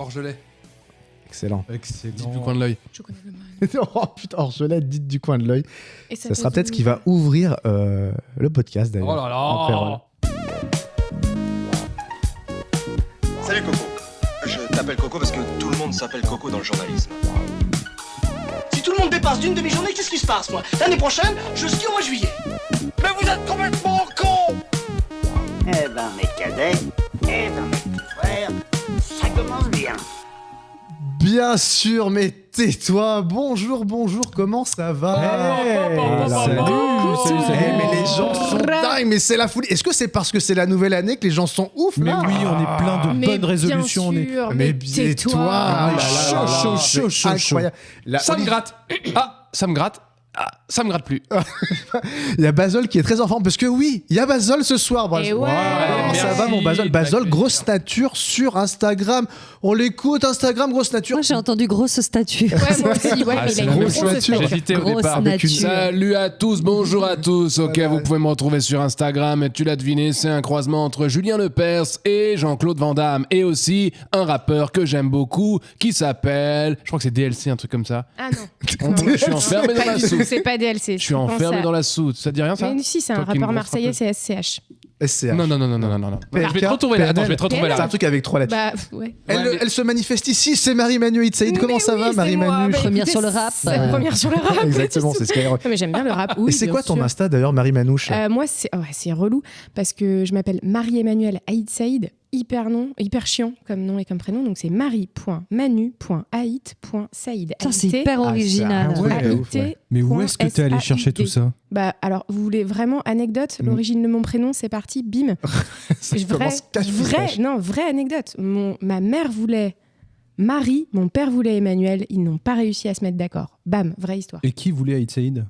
Orgelet. Excellent. Dites du coin de l'œil. Je connais le mal. Oh putain, Orgelet, dites du coin de l'œil. Et Ça sera peut-être ce qui va ouvrir le podcast d'ailleurs. Oh là là. Après, voilà. Salut Coco. Je t'appelle Coco parce que tout le monde s'appelle Coco dans le journalisme. Si tout le monde dépasse d'une demi-journée, qu'est-ce qui se passe, moi? L'année prochaine, je skie au mois de juillet. Mais vous êtes complètement con. Eh ben, mes cadets, eh ben, mes petits frères, ça commence bien. Bien sûr, mais tais-toi. Bonjour, comment ça va? Salut. Mais les gens sont dingues, mais c'est la folie. Est-ce que c'est parce que c'est la nouvelle année que les gens sont ouf Mais là? oui, on est plein de bonnes résolutions. On est... Mais tais-toi. tais-toi. Chaud. Incroyable. Là, Ça me gratte. Ah, ça me gratte. Ah, ça me gratte plus. Il y a Basol qui est très en forme parce que oui, il y a Basol ce soir. Bref. Et ouais. Comment ça merci. va mon Basol? Basol, grosse nature sur Instagram. On l'écoute, Instagram, grosse nature. Moi, j'ai entendu grosse statue. Ouais, moi aussi. Ouais, Ah, mais c'est il a une grosse grosse nature. statue. J'hésitais au Grosse départ. nature. Salut à tous, bonjour à tous. Ok, vous pouvez me retrouver sur Instagram. Et tu l'as deviné, c'est un croisement entre Julien Lepers et Jean-Claude Van Damme. Et aussi un rappeur que j'aime beaucoup qui s'appelle. Je crois que c'est DLC, un truc comme ça. Ah non. Je suis enfermé dans Pas la du tout, soupe. c'est pas DLC. Je suis enfermé dans la soude. Ça te dit rien ça? Mais si, c'est un Toi qui me rappeur montres un marseillais, peu. c'est SCH. SCH. Non. PLK, Je vais te retrouver là. Attends, je vais te retrouver PLK. C'est là. un truc avec 3 lettres. Bah, ouais. Elle se manifeste ici, c'est Marie-Manu Hitsaïd. Comment Mais ça oui, va, c'est Marie-Manu? moi. Bah, Première écoutez, sur le rap. c'est la première sur le rap. Exactement, c'est Skyrock. Non, mais j'aime bien le rap. Oui, Et c'est bien quoi ton sûr. Insta d'ailleurs, Marie-Manouche? Moi, c'est relou parce que je m'appelle Marie-Emmanuelle Haït Saïd. Hyper chiant comme nom et comme prénom. Donc c'est marie.manu.haït.saïd. Putain, c'est hyper original. c'est un truc de ouf, ouais. Mais où est-ce que t'es allé chercher tout ça? Bah alors, vous voulez vraiment anecdote? L'origine de mon prénom, c'est parti, bim. Ça commence cache-pistache. Vraie anecdote. Ma mère voulait Marie, mon père voulait Emmanuel. Ils n'ont pas réussi à se mettre d'accord. Bam, vraie histoire. Et qui voulait Aïd Saïd?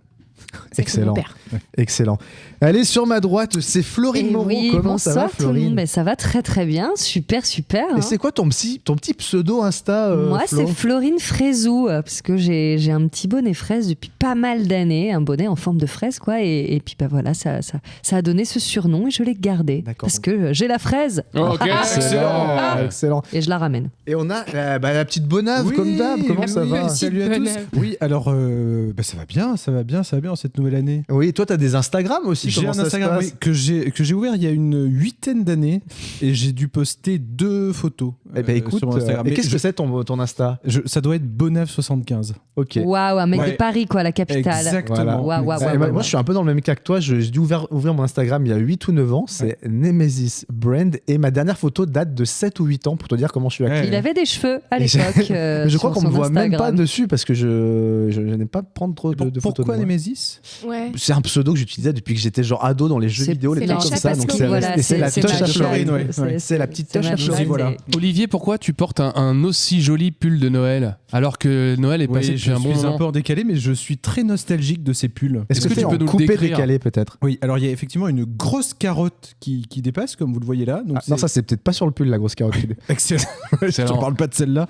C'est Excellent. mon père. Excellent. Allez, sur ma droite, c'est Florine Et Moreau. oui, Comment ça va, bonsoir tout le monde. Florine? Ben, ça va très très bien, super. Et hein. c'est quoi ton petit pseudo Insta Moi, Flo? c'est Florine Fraisou, parce que j'ai un petit bonnet fraise depuis pas mal d'années, un bonnet en forme de fraise, quoi. Et puis, bah voilà, ça a donné ce surnom et je l'ai gardé. D'accord. Parce que j'ai la fraise Ok, excellent. Excellent. et je la ramène. Et on a la petite Bonave, comme d'hab. Comment ça va? Salut à tous. Bonne- Oui, alors ça va bien en cette nouvelle année. Oui, toi, t'as des Instagram aussi. J'ai Comment un ça se Instagram passe? oui, que j'ai ouvert il y a une 8aine d'années et j'ai dû poster 2 photos. Eh ben écoute, sur mon Instagram. et Mais qu'est-ce que c'est ton Insta? ça doit être Bonave75. Ok. Waouh, un mec Ouais. de Paris, quoi, la capitale. Exactement. Waouh, waouh, Ouais, moi, je suis un peu dans le même cas que toi. J'ai dû ouvrir mon Instagram il y a 8 ou 9 ans. C'est Nemesis Brand. Et ma dernière photo date de 7 ou 8 ans pour te dire comment je suis actuellement. Il avait des cheveux à Et j'ai- l'époque. Mais je crois sur qu'on me son voit même pas Instagram. dessus parce que je n'aime pas prendre trop de photos. Pourquoi de moi. Nemesis? Ouais. C'est un pseudo que j'utilisais depuis que j'étais genre ado dans les jeux C'est- vidéo, les c'est trucs la comme chatte ça. parce Donc que c'est voilà, et c'est la c'est touche ma à Florine. Florine, ouais. C'est la petite touche à ma Florine. Voilà. Olivier, pourquoi tu portes un aussi joli pull de Noël alors que Noël est Oui, passé je depuis un bon suis un moment? peu en décalé, mais je suis très nostalgique de ces pulls. Est-ce que tu tu peux peux nous le couper décrire? décalé peut-être? Oui, alors il y a effectivement une grosse carotte qui dépasse, comme vous le voyez là. Donc Non, ça c'est peut-être pas sur le pull la grosse carotte. excellent. Je Excellent. ne parle pas de celle-là.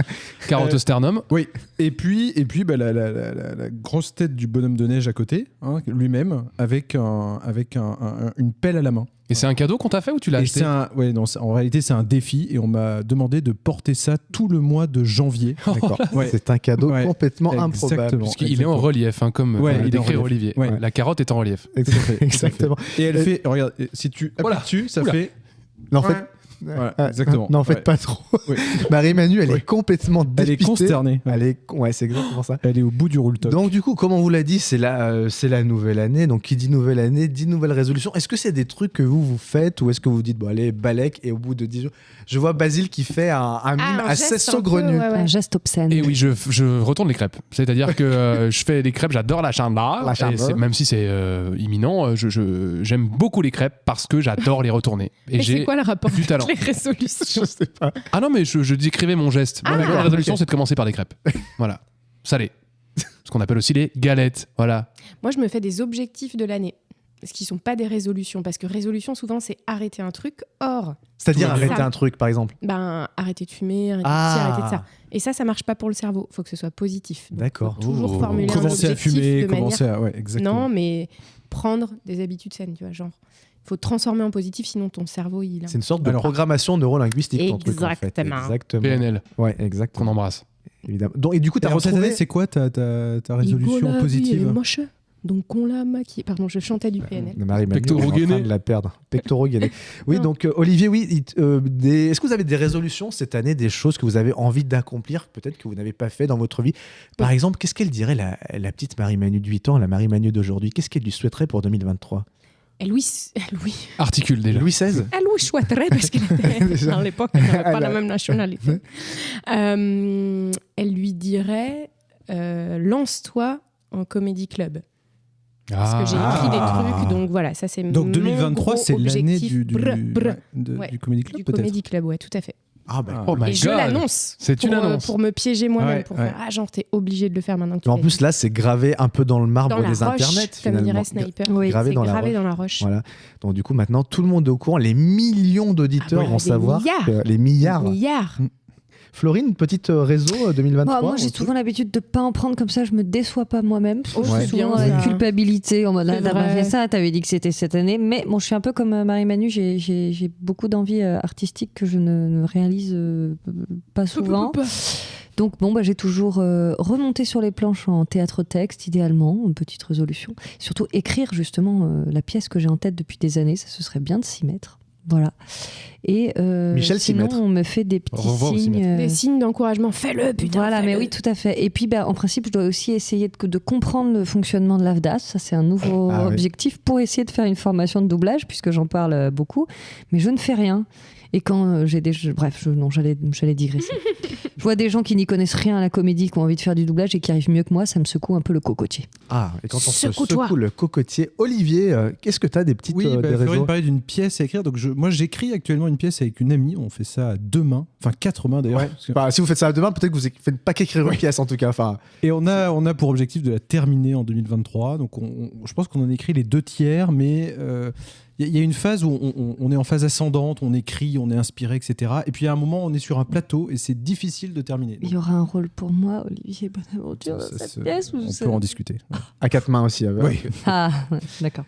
Carotte au sternum. Oui. Et puis bah, la grosse tête du bonhomme de neige à côté, hein, lui-même, avec une pelle à la main. Et c'est un cadeau qu'on t'a fait ou tu l'as Et acheté? en réalité, c'est un défi et on m'a demandé de porter ça tout le mois de janvier. D'accord. Ouais. C'est un cadeau Ouais. complètement Exactement. improbable. Parce qu'il est en relief, hein, comme Ouais, il est en décrit relief. Olivier. Ouais. La carotte est en relief. Exactement. Et elle fait, regarde, si tu appuies Voilà. dessus, ça Oula. fait. Non, en fait, Voilà, exactement. N'en faites Ouais. pas trop. Ouais. Marie-Manu, elle Ouais. est complètement Elle est dépitée. consternée. Ouais, c'est exactement ça. Elle est au bout du rouleau-top. Donc du coup, comme on vous l'a dit, c'est la nouvelle année. Donc qui dit nouvelle année, dit nouvelle résolution. Est-ce que c'est des trucs que vous faites ou est-ce que vous dites, bon allez, balèque et au bout de 10 jours... Je vois Basile qui fait un mime assez geste un peu, saugrenu. ouais, ouais. Un geste obscène. Et oui, je retourne les crêpes. C'est-à-dire que je fais des crêpes, j'adore la chandra. La chandra. Et même si c'est imminent, j'aime beaucoup les crêpes parce que j'adore les retourner. Et Et c'est quoi le rapport du avec talent. les résolutions? Je sais pas. Ah non, mais je décrivais mon geste. Ma grande résolution, ok. c'est de commencer par des crêpes. Voilà. Salé. Ce qu'on appelle aussi les galettes. Voilà. Moi, je me fais des objectifs de l'année. Ce qui ne sont pas des résolutions. Parce que résolution, souvent, c'est arrêter un truc. Or, C'est-à-dire Ça. arrêter un truc, par exemple. arrêter de fumer, arrêter Ah. de ci, arrêter de ça. Et ça marche pas pour le cerveau. Il faut que ce soit positif. Donc, D'accord. faut toujours Oh. formuler un Commencer à objectif fumer, de manière... commencer à. Ouais, exactement. Non, mais prendre des habitudes saines, tu vois, genre faut transformer en positif, sinon ton cerveau, il... C'est une sorte de Alors- programmation neurolinguistique, ton truc, en fait. Exactement. Exactement. PNL, Ouais, qu'on exactement. embrasse. Évidemment. Donc, et du coup, tu as Alors, cette retrouvé... année, c'est quoi ta résolution Igor, la vie, elle positive est moche. Donc on l'a maquillé. Pardon, je chantais du PNL. Marie-Manu, Pectoraux on est en train gainés. de la perdre. Pectoraux gainés. Oui, Non. donc Olivier, oui, est-ce que vous avez des résolutions cette année, des choses que vous avez envie d'accomplir, peut-être que vous n'avez pas fait dans votre vie? Par exemple, qu'est-ce qu'elle dirait, la petite Marie-Manu de 8 ans, la Marie-Manu d'aujourd'hui? Qu'est-ce qu'elle lui souhaiterait pour 2023? Et Louis, Articule déjà. Louis XVI? Louis souhaiterait, parce qu'elle était Déjà. à l'époque, elle n'avait pas Elle la a- même nationalité. Elle lui dirait lance-toi en comédie club. Parce que j'ai écrit des trucs, donc voilà, ça c'est Donc mon 2023, gros c'est l'année objectif. du Ouais, du Comedy Club, du peut-être. Comedy Club, ouais, tout à fait. Ah, bah, Oh my Et je God. l'annonce. C'est une pour, annonce. pour me piéger moi-même, Ouais, pour ouais. faire ah genre t'es obligé de le faire maintenant que tu en l'as plus, dit. là, c'est gravé un peu dans le marbre dans la des roche, internets, comme finalement. dirait Sniper. Oui, Gravé c'est dans la gravé roche. dans la roche. Voilà. Donc, du coup, maintenant, tout le monde est au courant. Les millions d'auditeurs Ah bah, vont des savoir milliards. que les milliards. Milliards. Florine, petite réseau 2023. Moi, j'ai aussi. souvent l'habitude de pas en prendre comme ça, je me déçois pas moi-même. Oh, Ouais. c'est bien Souvent ça. la culpabilité en mode C'est ah, t'as pas vrai. fait ça, t'avais dit que c'était cette année. Mais bon, je suis un peu comme Marie-Manu, j'ai beaucoup d'envie artistique que je ne réalise pas souvent. Donc bon, j'ai toujours remonté sur les planches en théâtre-texte, idéalement, une petite résolution. Surtout écrire justement la pièce que j'ai en tête depuis des années, ça ce serait bien de s'y mettre. Voilà. Et Michel s'y sinon, mettre. on me fait des petits Revoir s'y signes. mettre. Des signes d'encouragement. Fais-le, putain. Voilà, mais fais-le. oui, tout à fait. Et puis, en principe, je dois aussi essayer de comprendre le fonctionnement de l'AFDAS. Ça, c'est un nouveau Ah oui. objectif pour essayer de faire une formation de doublage, puisque j'en parle beaucoup. Mais je ne fais rien. Et quand j'ai des... j'allais digresser. Je vois des gens qui n'y connaissent rien à la comédie, qui ont envie de faire du doublage et qui arrivent mieux que moi, ça me secoue un peu le cocotier. Ah, et quand on se Secoue-toi. secoue le cocotier. Olivier, qu'est-ce que tu as des petites Oui, des Florine réseaux? parlait d'une pièce à écrire. Donc moi, j'écris actuellement une pièce avec une amie. On fait ça à 2 mains, enfin 4 mains d'ailleurs. Ouais. Parce que- Enfin, si vous faites ça demain, peut-être que vous faites pas qu'écrire une pièce en tout cas. Enfin, Et on a pour objectif de la terminer en 2023. Donc je pense qu'on en écrit les 2 tiers, mais il y a une phase où on est en phase ascendante, on écrit, on est inspiré, etc. Et puis il y a un moment, on est sur un plateau et c'est difficile de terminer. Il y aura un rôle pour moi, Olivier Bonaventure, dans Ça, cette ça, pièce ou on c'est- peut en discuter. à 4 mains aussi. Oui. Ah, ouais, d'accord.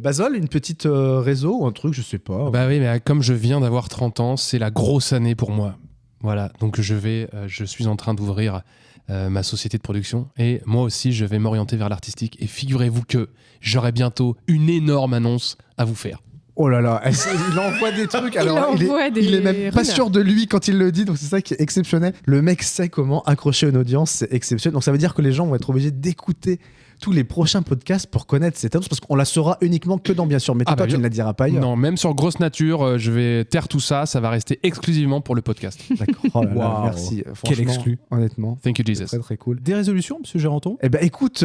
Basol, une petite réseau ou un truc, je sais pas. Bah oui, mais comme je viens d'avoir 30 ans, c'est la grosse année pour moi. Voilà, donc je suis en train d'ouvrir ma société de production et moi aussi je vais m'orienter vers l'artistique et figurez-vous que j'aurai bientôt une énorme annonce à vous faire. Oh là là, il envoie des trucs. Alors, envoie des il est même pas rumeurs. sûr de lui quand il le dit, donc c'est ça qui est exceptionnel. Le mec sait comment accrocher une audience, c'est exceptionnel. Donc ça veut dire que les gens vont être obligés d'écouter tous les prochains podcasts pour connaître cette annonce, parce qu'on la saura uniquement que dans Bien sûr. Mais Ah toi, bah, tu ne la diras pas ailleurs. Non, même sur Grosse Nature, je vais taire tout ça, ça va rester exclusivement pour le podcast. D'accord. Oh là là, Waouh. merci. Quel Franchement, exclu. honnêtement. Thank you, C'est Jesus. très très cool. Des résolutions, monsieur Géranton? Eh ben écoute,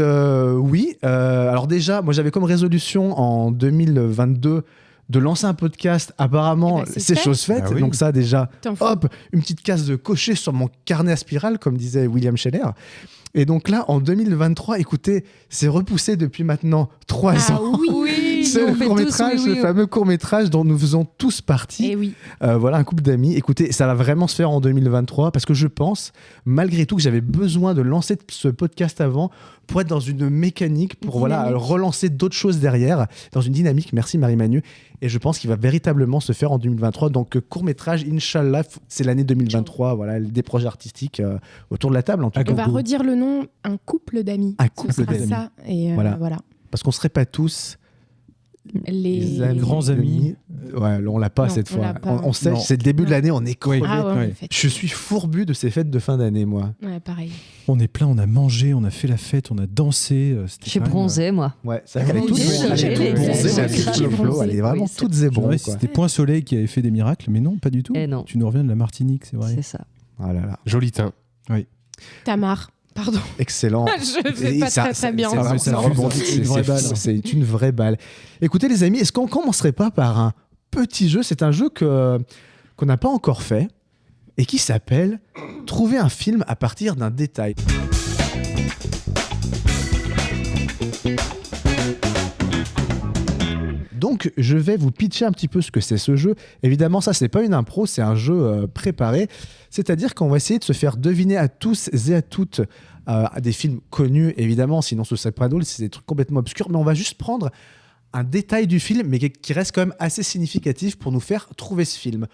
oui. Alors déjà, moi j'avais comme résolution en 2022 de lancer un podcast. Apparemment, Eh ben, c'est c'est fait. chose faite. Ah oui. Donc ça déjà, T'en fous. hop, une petite case de cocher sur mon carnet à spirale, comme disait William Scheller. Et donc là, en 2023, écoutez, c'est repoussé depuis maintenant 3 Ah ans. oui. C'est on le fait tous court-métrage, oui, oui. le fameux court-métrage dont nous faisons tous partie. Et oui. Voilà, un couple d'amis. Écoutez, ça va vraiment se faire en 2023 parce que je pense, malgré tout, que j'avais besoin de lancer ce podcast avant pour être dans une mécanique, pour voilà, Dynamique. relancer d'autres choses derrière, dans une dynamique. Merci Marie-Manu. Et je pense qu'il va véritablement se faire en 2023. Donc, court-métrage, Inch'Allah, c'est l'année 2023. Voilà, des projets artistiques autour de la table, en tout Ah, cas. On va Gogo. redire le nom, un couple d'amis. Un Ce couple sera d'amis. ça. Et Voilà. voilà. Parce qu'on ne serait pas tous Les grands amis. Ouais, on l'a pas Non, cette on fois. l'a pas. On sait, Non. c'est le début de Non. l'année, on est crevé. Ah ouais, on Ouais. est fait. Je suis fourbu de ces fêtes de fin d'année, moi. Ouais, pareil. On est plein, on a mangé, on a fait la fête, on a dansé. C'était J'ai quand même, bronzé, moi. Ouais, c'est vrai qu'elle est Bronzée, toute j'ai elle est les toute bronzée, bronzées, elle est toute j'ai le flow, bronzé. elle est vraiment Oui, c'est- toute Je me zébron. demandais si c'était Point Soleil qui avait fait des miracles, mais non, pas du tout. Eh non. Tu nous reviens de la Martinique, c'est vrai. C'est ça. Ah là là, Joli teint. Tamar. Pardon. excellent. Je fais Et pas ça- très ça- bien. c'est Ah, vraiment- mais ça ça rebondit, c'est une vraie balle. C'est une vraie balle. Écoutez les amis, est-ce qu'on commencerait pas par un petit jeu? C'est un jeu qu'on n'a pas encore fait et qui s'appelle Trouver un film à partir d'un détail. Donc, je vais vous pitcher un petit peu ce que c'est ce jeu. Évidemment, ça, c'est pas une impro, c'est un jeu préparé. C'est-à-dire qu'on va essayer de se faire deviner à tous et à toutes des films connus, évidemment, sinon ce serait pas drôle, c'est des trucs complètement obscurs. Mais on va juste prendre un détail du film, mais qui reste quand même assez significatif pour nous faire trouver ce film.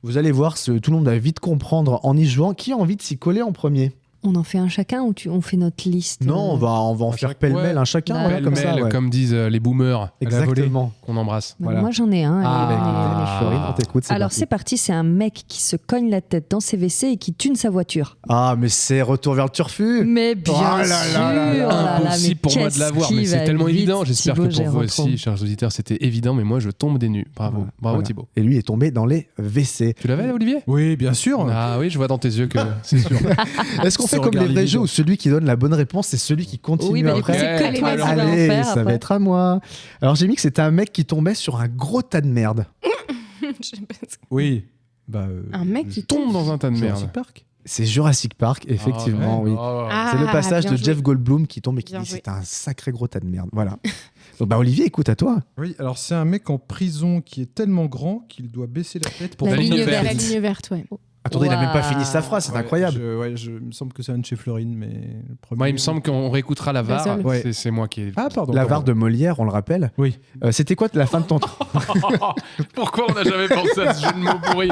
Vous allez voir, tout le monde va vite comprendre en y jouant. Qui a envie de s'y coller en premier ? On en fait un chacun ou on fait notre liste Non, on va en faire pêle-mêle un chacun, voilà, comme ça. Ouais. Comme disent les boomers, Exactement. qu'on embrasse. Voilà. Moi j'en ai un. Florine, on t'écoute. Alors c'est parti, c'est un mec qui se cogne la tête dans ses WC et qui tune sa voiture. Ah, mais c'est Retour vers le Turfu. Mais bien sûr. Impossible pour moi de l'avoir, mais c'est tellement évident. J'espère que pour vous aussi, chers auditeurs, c'était évident, mais moi je tombe des nues. Bravo, bravo Thibaut. Et lui est tombé dans les WC. Tu l'avais, Olivier ? Oui, bien sûr. Ah oui, je vois dans tes yeux que c'est sûr. Est-ce qu'on fait comme les vrais jeux où celui qui donne la bonne réponse, c'est celui qui continue oui, mais après. c'est que les mecs qui vont en Allez, faire ça après. va être à moi. Alors j'ai mis que c'était un mec qui tombait sur un gros tas de merde. Oui. Un mec qui Tombe dans un tas de merde. Jurassic Park. C'est Jurassic Park, effectivement, oui. C'est le passage de Jeff Goldblum qui tombe et qui Bien dit joué. c'est un sacré gros tas de merde. Voilà. Donc Olivier, écoute à toi. Oui, alors c'est un mec en prison qui est tellement grand qu'il doit baisser la tête pour La La ligne ligne verte. La ligne verte, ouais. Attendez, il a même pas Waouh. fini sa phrase, c'est incroyable. Il me semble que c'est un de chez Florine, mais le premier. Moi, il me semble qu'on réécoutera la VAR. seule. Ouais. C'est moi qui ai. Ah, pardon. L'avare de Molière, on le rappelle. Oui. C'était quoi la fin de ton Pourquoi on n'a jamais pensé à ce jeu de mots pourri ?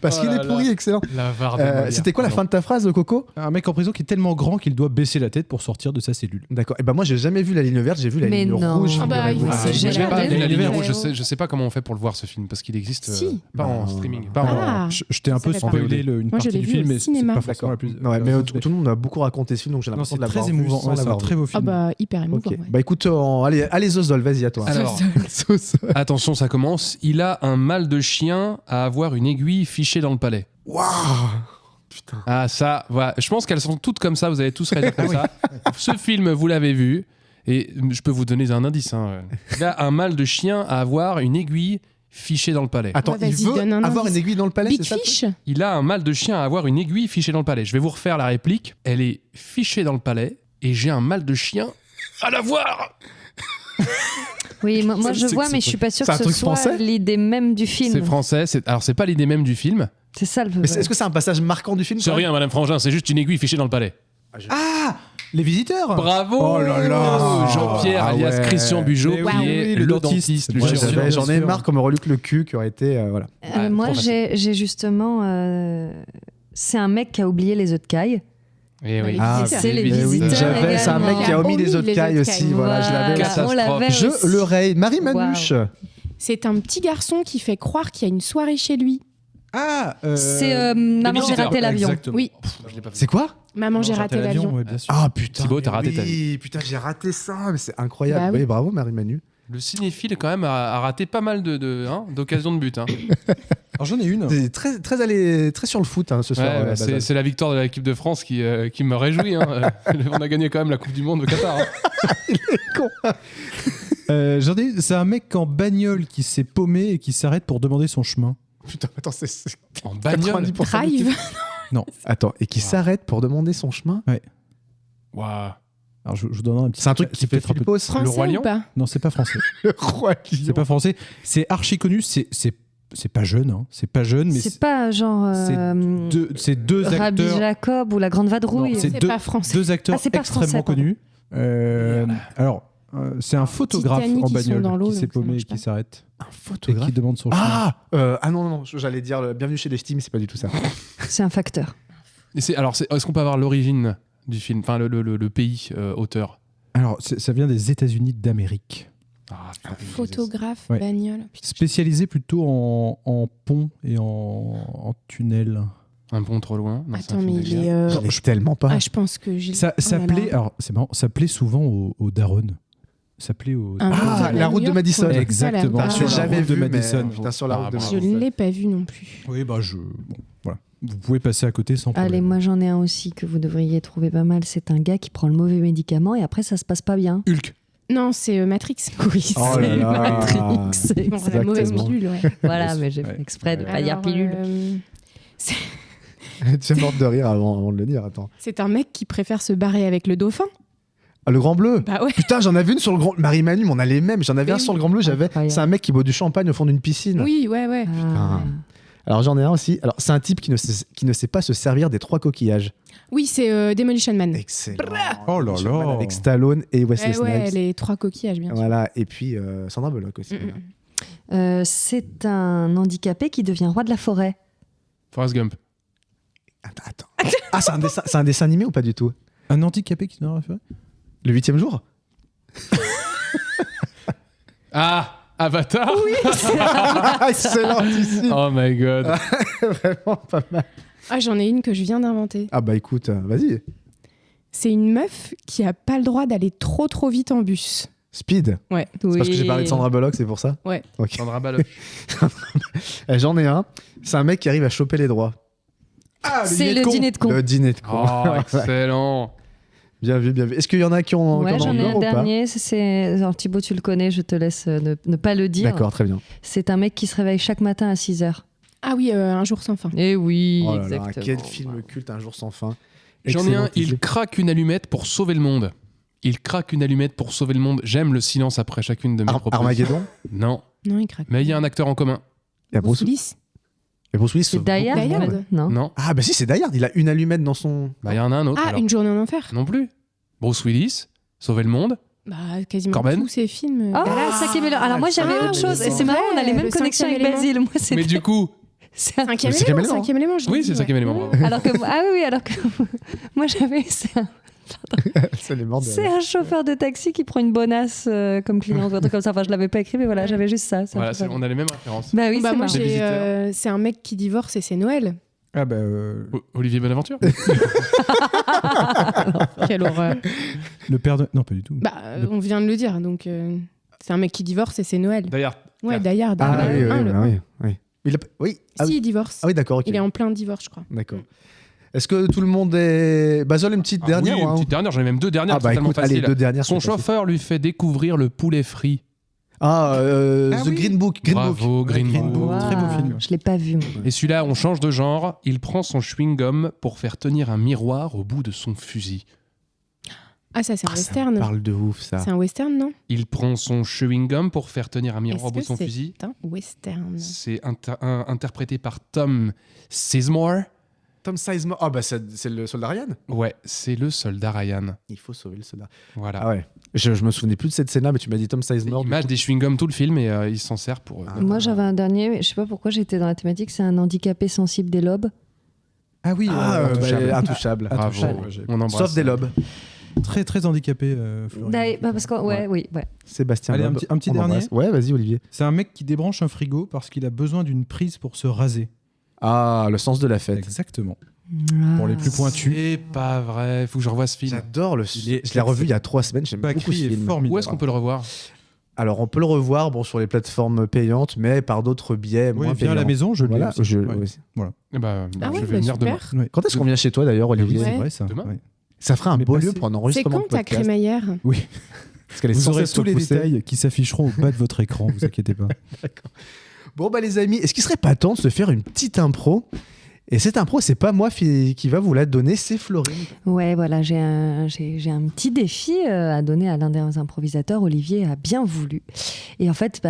Parce Oh qu'il là est là. pourri, excellent. La VAR de Molière. C'était quoi la fin de ta phrase, Coco ? Un mec en prison qui est tellement grand qu'il doit baisser la tête pour sortir de sa cellule. D'accord. Et ben moi, j'ai jamais vu la ligne verte, j'ai vu la Mais ligne non. rouge. Ah bah, figurez-vous. c'est Je génial. n'ai pas vu la ligne Ouais. rouge. Je sais pas comment on fait pour le voir ce film parce qu'il existe Si. pas en streaming. Pas Ah. Je t'ai un peu savais pas. spoilé une Moi, je partie l'ai du vu film, au mais c'est cinéma. pas forcément la plus. Ouais, mais tout le monde a beaucoup raconté ce film, donc j'ai Non, l'impression c'est de l'avoir très vu émouvant. sans Ouais, c'est un l'avoir très beau Ah film. bah, hyper émouvant. Ok. ouais. Bah écoute, allez Zozol, vas-y à toi. Alors, attention, ça commence. Il a un mal de chien à avoir une aiguille fichée dans le palais. Waouh. Putain. Ah ça, voilà. Je pense qu'elles sont toutes comme ça. Vous allez tous réagir comme ça. Ce film, vous l'avez vu. Et je peux vous donner un indice. Hein. Il a un mal de chien à avoir une aiguille fichée dans le palais. Attends, Ouais, il vas-y, veut donne un avoir indice. une aiguille dans le palais, Big c'est ça Fish. Il a un mal de chien à avoir une aiguille fichée dans le palais. Je vais vous refaire la réplique. Elle est fichée dans le palais et j'ai un mal de chien à la voir. Oui, moi je C'est- vois, c'est- mais je suis pas sûre c'est un que ce truc soit français l'idée même du C'est film. français. Alors c'est pas l'idée même du film. C'est ça le. Mais est-ce que c'est un passage marquant du film C'est rien, Madame Frangin. C'est juste une aiguille fichée dans le palais. Ah, les visiteurs. Bravo. Oh là là. Jean-Pierre Ah alias ouais. Christian Bugeaud, Eh qui oui, est le le dentiste. dentiste. le Ouais, chirurgien. bien J'en ai sûr. marre comme Reluc le cul qui aurait été voilà. Moi trop facile. j'ai justement. C'est un mec qui a oublié les œufs de caille. Eh oui. Ah, c'est les Eh oui, visiteurs. j'avais, c'est un mec qui a omis les autres cailles aussi, voilà, je l'avais. Catastrophe. on l'avait Je aussi. le raye, Marie Manuche. C'est un petit garçon qui fait croire qu'il y a une soirée chez lui. Ah, C'est Maman, j'ai raté l'avion. Exactement. Oui, Je l'ai pas fait. C'est quoi Maman, j'ai raté l'avion. ouais, bien sûr. Ah putain. Thibaut, t'as mais raté ta oui, putain, j'ai raté ça, mais c'est incroyable. Bah oui. Oui, bravo Marie Manu. Le cinéphile quand même a raté pas mal d'occasions de but. Hein. Alors j'en ai une. C'est très sur le foot ce soir. Ouais, Bazal. c'est la victoire de l'équipe de France qui me réjouit. Hein. On a gagné quand même la Coupe du Monde au Qatar. Hein. J'en ai une. C'est un mec en bagnole qui s'est paumé et qui s'arrête pour demander son chemin. Putain, attends, c'est En bagnole. 90% du Drive. film. Attends, et qui s'arrête pour demander son chemin. Waouh. Alors je vous donne un petit. C'est un truc qui fait peut-être un peu- Philippos. Français Roi ou Lion pas? Non, c'est pas français. Le roi lion. C'est pas français. C'est archi connu. C'est pas jeune. Hein. C'est pas jeune, mais C'est pas genre. c'est deux Rabbi acteurs. Jacob ou la Grande Vadrouille. Non, C'est deux, pas français. deux acteurs Ah, c'est pas extrêmement français, pardon. connus. Alors, c'est un photographe Titanic, en ils sont bagnole dans l'eau, qui s'est donc ça paumé et marche pas. qui s'arrête Un et photographe. qui demande son chemin. Ah non, j'allais dire bienvenue chez les Ch'tis, mais c'est pas du tout ça. C'est un facteur. Est-ce qu'on peut avoir l'origine du film, enfin le pays auteur? Alors, ça vient des États-Unis d'Amérique. Photographe, Ouais. bagnole. Putain, Spécialisé plutôt en pont et en tunnel. Un pont trop loin. Non, c'est un attends, film mais de il guerre. est. J'en ai tellement pas. Ah, je pense que j'ai. Ça Oh là là. plaît, alors c'est marrant, ça plaît souvent aux darons. Ça plaît aux. Un Ah, hôtel à la route New de York, Madison. ouais. Exactement. Ça, là, Je l'ai ah, jamais de vu, mais Madison. putain, sur la route de Ah, Je Madison. ne l'ai pas vu non plus. Oui, bah bon, voilà. Vous pouvez passer à côté sans problème. Allez, moi j'en ai un aussi que vous devriez trouver pas mal. C'est un gars qui prend le mauvais médicament et après ça se passe pas bien. Hulk. Non, c'est Matrix. Oui, Oh là c'est là. Matrix. Bon, c'est la mauvaise Exactement. pilule, ouais. Voilà, mais j'ai fait Ouais. exprès de pas dire Alors, pilule. Tu es morte de rire avant de le dire, attends. C'est un mec qui préfère se barrer avec le dauphin. Ah, le Grand Bleu. Bah ouais. Putain, j'en avais une sur le Grand... Marie Manu, mais on a les mêmes. J'en avais Mais un oui. sur le Grand Bleu, Incroyable. c'est un mec qui boit du champagne au fond d'une piscine. Oui, ouais. Ah. Alors j'en ai un aussi. Alors c'est un type qui ne sait pas se servir des 3 coquillages. Oui, c'est Demolition Man. Excellent. Oh là là. Avec Stallone et Wesley Ouais, Snipes. les 3 coquillages, bien sûr. Voilà, et puis Sandra Bullock aussi. voilà. C'est un handicapé qui devient roi de la forêt. Forrest Gump. Attends. Ah, c'est un dessin animé ou pas du tout? Un handicapé qui n'aurait fait. Le 8e jour? Ah, Avatar. Oui, c'est Excellentissime. Oh my god. Vraiment pas mal. Ah, j'en ai une que je viens d'inventer. Ah bah écoute, vas-y. C'est une meuf qui a pas le droit d'aller trop vite en bus. Speed. Ouais. C'est parce que j'ai parlé de Sandra Bullock, c'est pour ça? Ouais. Ok. Sandra Bullock. J'en ai un. C'est un mec qui arrive à choper les droits. Ah, C'est le dîner de con. Le dîner de con. Oh, excellent. Bien vu, bien vu. Est-ce qu'il y en a qui ont Ouais, qui en ont j'en ai encore un ou pas? dernier. Alors Thibaut, tu le connais, je te laisse ne pas le dire. D'accord, très bien. C'est un mec qui se réveille chaque matin à 6h. Ah oui, Un jour sans fin. Eh oui, Oh là là, exactement. quel film culte, Un jour sans fin. J'en ai un, Excellent il film. craque une allumette pour sauver le monde. Il craque une allumette pour sauver le monde. J'aime le silence après chacune de mes propositions. Armageddon. Non, Non, il craque. mais il y a un acteur en commun. Il y a Bruce Willis. Et Bruce Willis. C'est Die Hard, Die Hard. non? Non, Ah bah si, c'est Die Hard. Il a une allumette dans son... bah il y en a un autre. Ah, alors. Une journée en enfer. Non plus. Bruce Willis, sauver le monde. Bah, quasiment Corben. tous ces films. Ah, cinquième élément. Alors moi j'avais Ah, autre chose. Et c'est c'est marrant, on a les vrai, mêmes le connexions avec cinquième Basile. Moi, Mais du coup, c'est un- Cinquième Le cinquième élément, élément. cinquième élément, je l'ai oui, dit, c'est le ouais. cinquième élément. alors que alors que moi j'avais C'est les morts de... c'est un chauffeur de taxi qui prend une bonasse comme client ou un truc comme ça. Enfin, je l'avais pas écrit, mais voilà, j'avais juste ça. Voilà, on a les mêmes références. Bah oui, Bah, c'est moi, marrant. Des c'est un mec qui divorce et c'est Noël. Ah bah. Olivier Bonaventure. Quelle horreur. Le père de. Non, pas du tout. Bah, on vient de le dire, donc c'est un mec qui divorce et c'est Noël. D'ailleurs, Ouais, Die Hard. Ah bah, oui, oui, un, le bah un. oui, oui. Oui. Ah Si, oui. il divorce. Ah oui, d'accord, ok. Il est en plein divorce, je crois. D'accord. Est-ce que tout le monde est... Basol, une petite dernière oui, ou une un... petite dernière, j'en ai même deux dernières. Ah bah totalement écoute, allez, faciles. 2 dernières. Son c'est facile. chauffeur lui fait découvrir le poulet frit. Ah, The oui. Green Book. Bravo, Green Book. Très beau film. Je l'ai pas vu. Moi. Et celui-là, on change de genre. Il prend son chewing-gum pour faire tenir un miroir au bout de son fusil. Ah, ça, c'est un Ah, ça western. me parle de ouf, ça. C'est un western, non? Il prend son chewing-gum pour faire tenir un miroir Est-ce au bout de que son c'est fusil. un western? C'est interprété par Tom Sizemore. Tom Sizemore. Ah bah c'est le soldat Ryan. Ouais, c'est le soldat Ryan. Il faut sauver le soldat. Voilà. Ah ouais. Je me souvenais plus de cette scène-là, mais tu m'as dit Tom Sizemore. Il mâche des chewing-gums tout le film et il s'en sert pour... Moi, j'avais un dernier, mais je sais pas pourquoi j'étais dans la thématique. C'est un handicapé sensible des lobes. Ah oui, Intouchable. Intouchable. Bravo, Intouchable. on embrasse. Sauf des lobes. Très très handicapé. Florian. Parce que oui. Sébastien Allez, Loeb. un petit On dernier. l'embrasse. Ouais, vas-y, Olivier. C'est un mec qui débranche un frigo parce qu'il a besoin d'une prise pour se raser. Ah, le sens de la fête. Exactement. Ah. Pour les plus pointus. C'est pas vrai, faut que je revoie ce film. J'adore le Il est Je l'ai revu il y a 3 semaines. J'aime beaucoup ce Bacri est film. formidable. Où est-ce qu'on peut le revoir? Alors, on peut le revoir sur les plateformes payantes, mais par d'autres biais Oui, moins viens à la payants. maison, je l'ai. Voilà, aussi. je- Ouais. ouais. Eh ben, Ah je ouais, vais bah, venir demain. super. Ouais. Quand est-ce qu'on vient chez toi d'ailleurs, Olivier? C'est Ouais. vrai ça. Demain Ouais. Ça ferait un On est beau passé- lieu pour un C'est enregistrement quand de ta podcast. crémaillère? Parce qu'elle est Vous censée aurez se tous les repousser. détails qui s'afficheront au bas de votre écran, vous inquiétez pas. Bon bah les amis, est-ce qu'il serait pas temps de se faire une petite impro? Et cette impro, c'est pas moi qui va vous la donner, c'est Florine. Ouais, voilà, j'ai un petit défi à donner à l'un des improvisateurs. Olivier a bien voulu. Et en fait,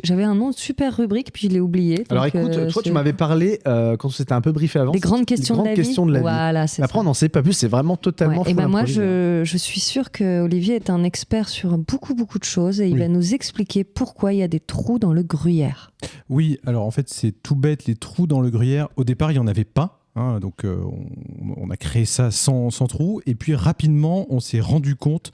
j'avais un nom de super rubrique, puis je l'ai oublié. Alors Donc, écoute, toi tu c'est m'avais parlé quand c'était un peu briefé avant. des grandes questions de la vie. vie. Voilà, c'est Après ça. on n'en sait pas plus, c'est vraiment totalement Ouais. Et full ben moi, improvise. je suis sûre que Olivier est un expert sur beaucoup de choses et il Oui. va nous expliquer pourquoi il y a des trous dans le gruyère. Oui, alors en fait, c'est tout bête, les trous dans le gruyère. Au départ, il n'y en avait pas. Donc on a créé ça sans trous. Et puis rapidement, on s'est rendu compte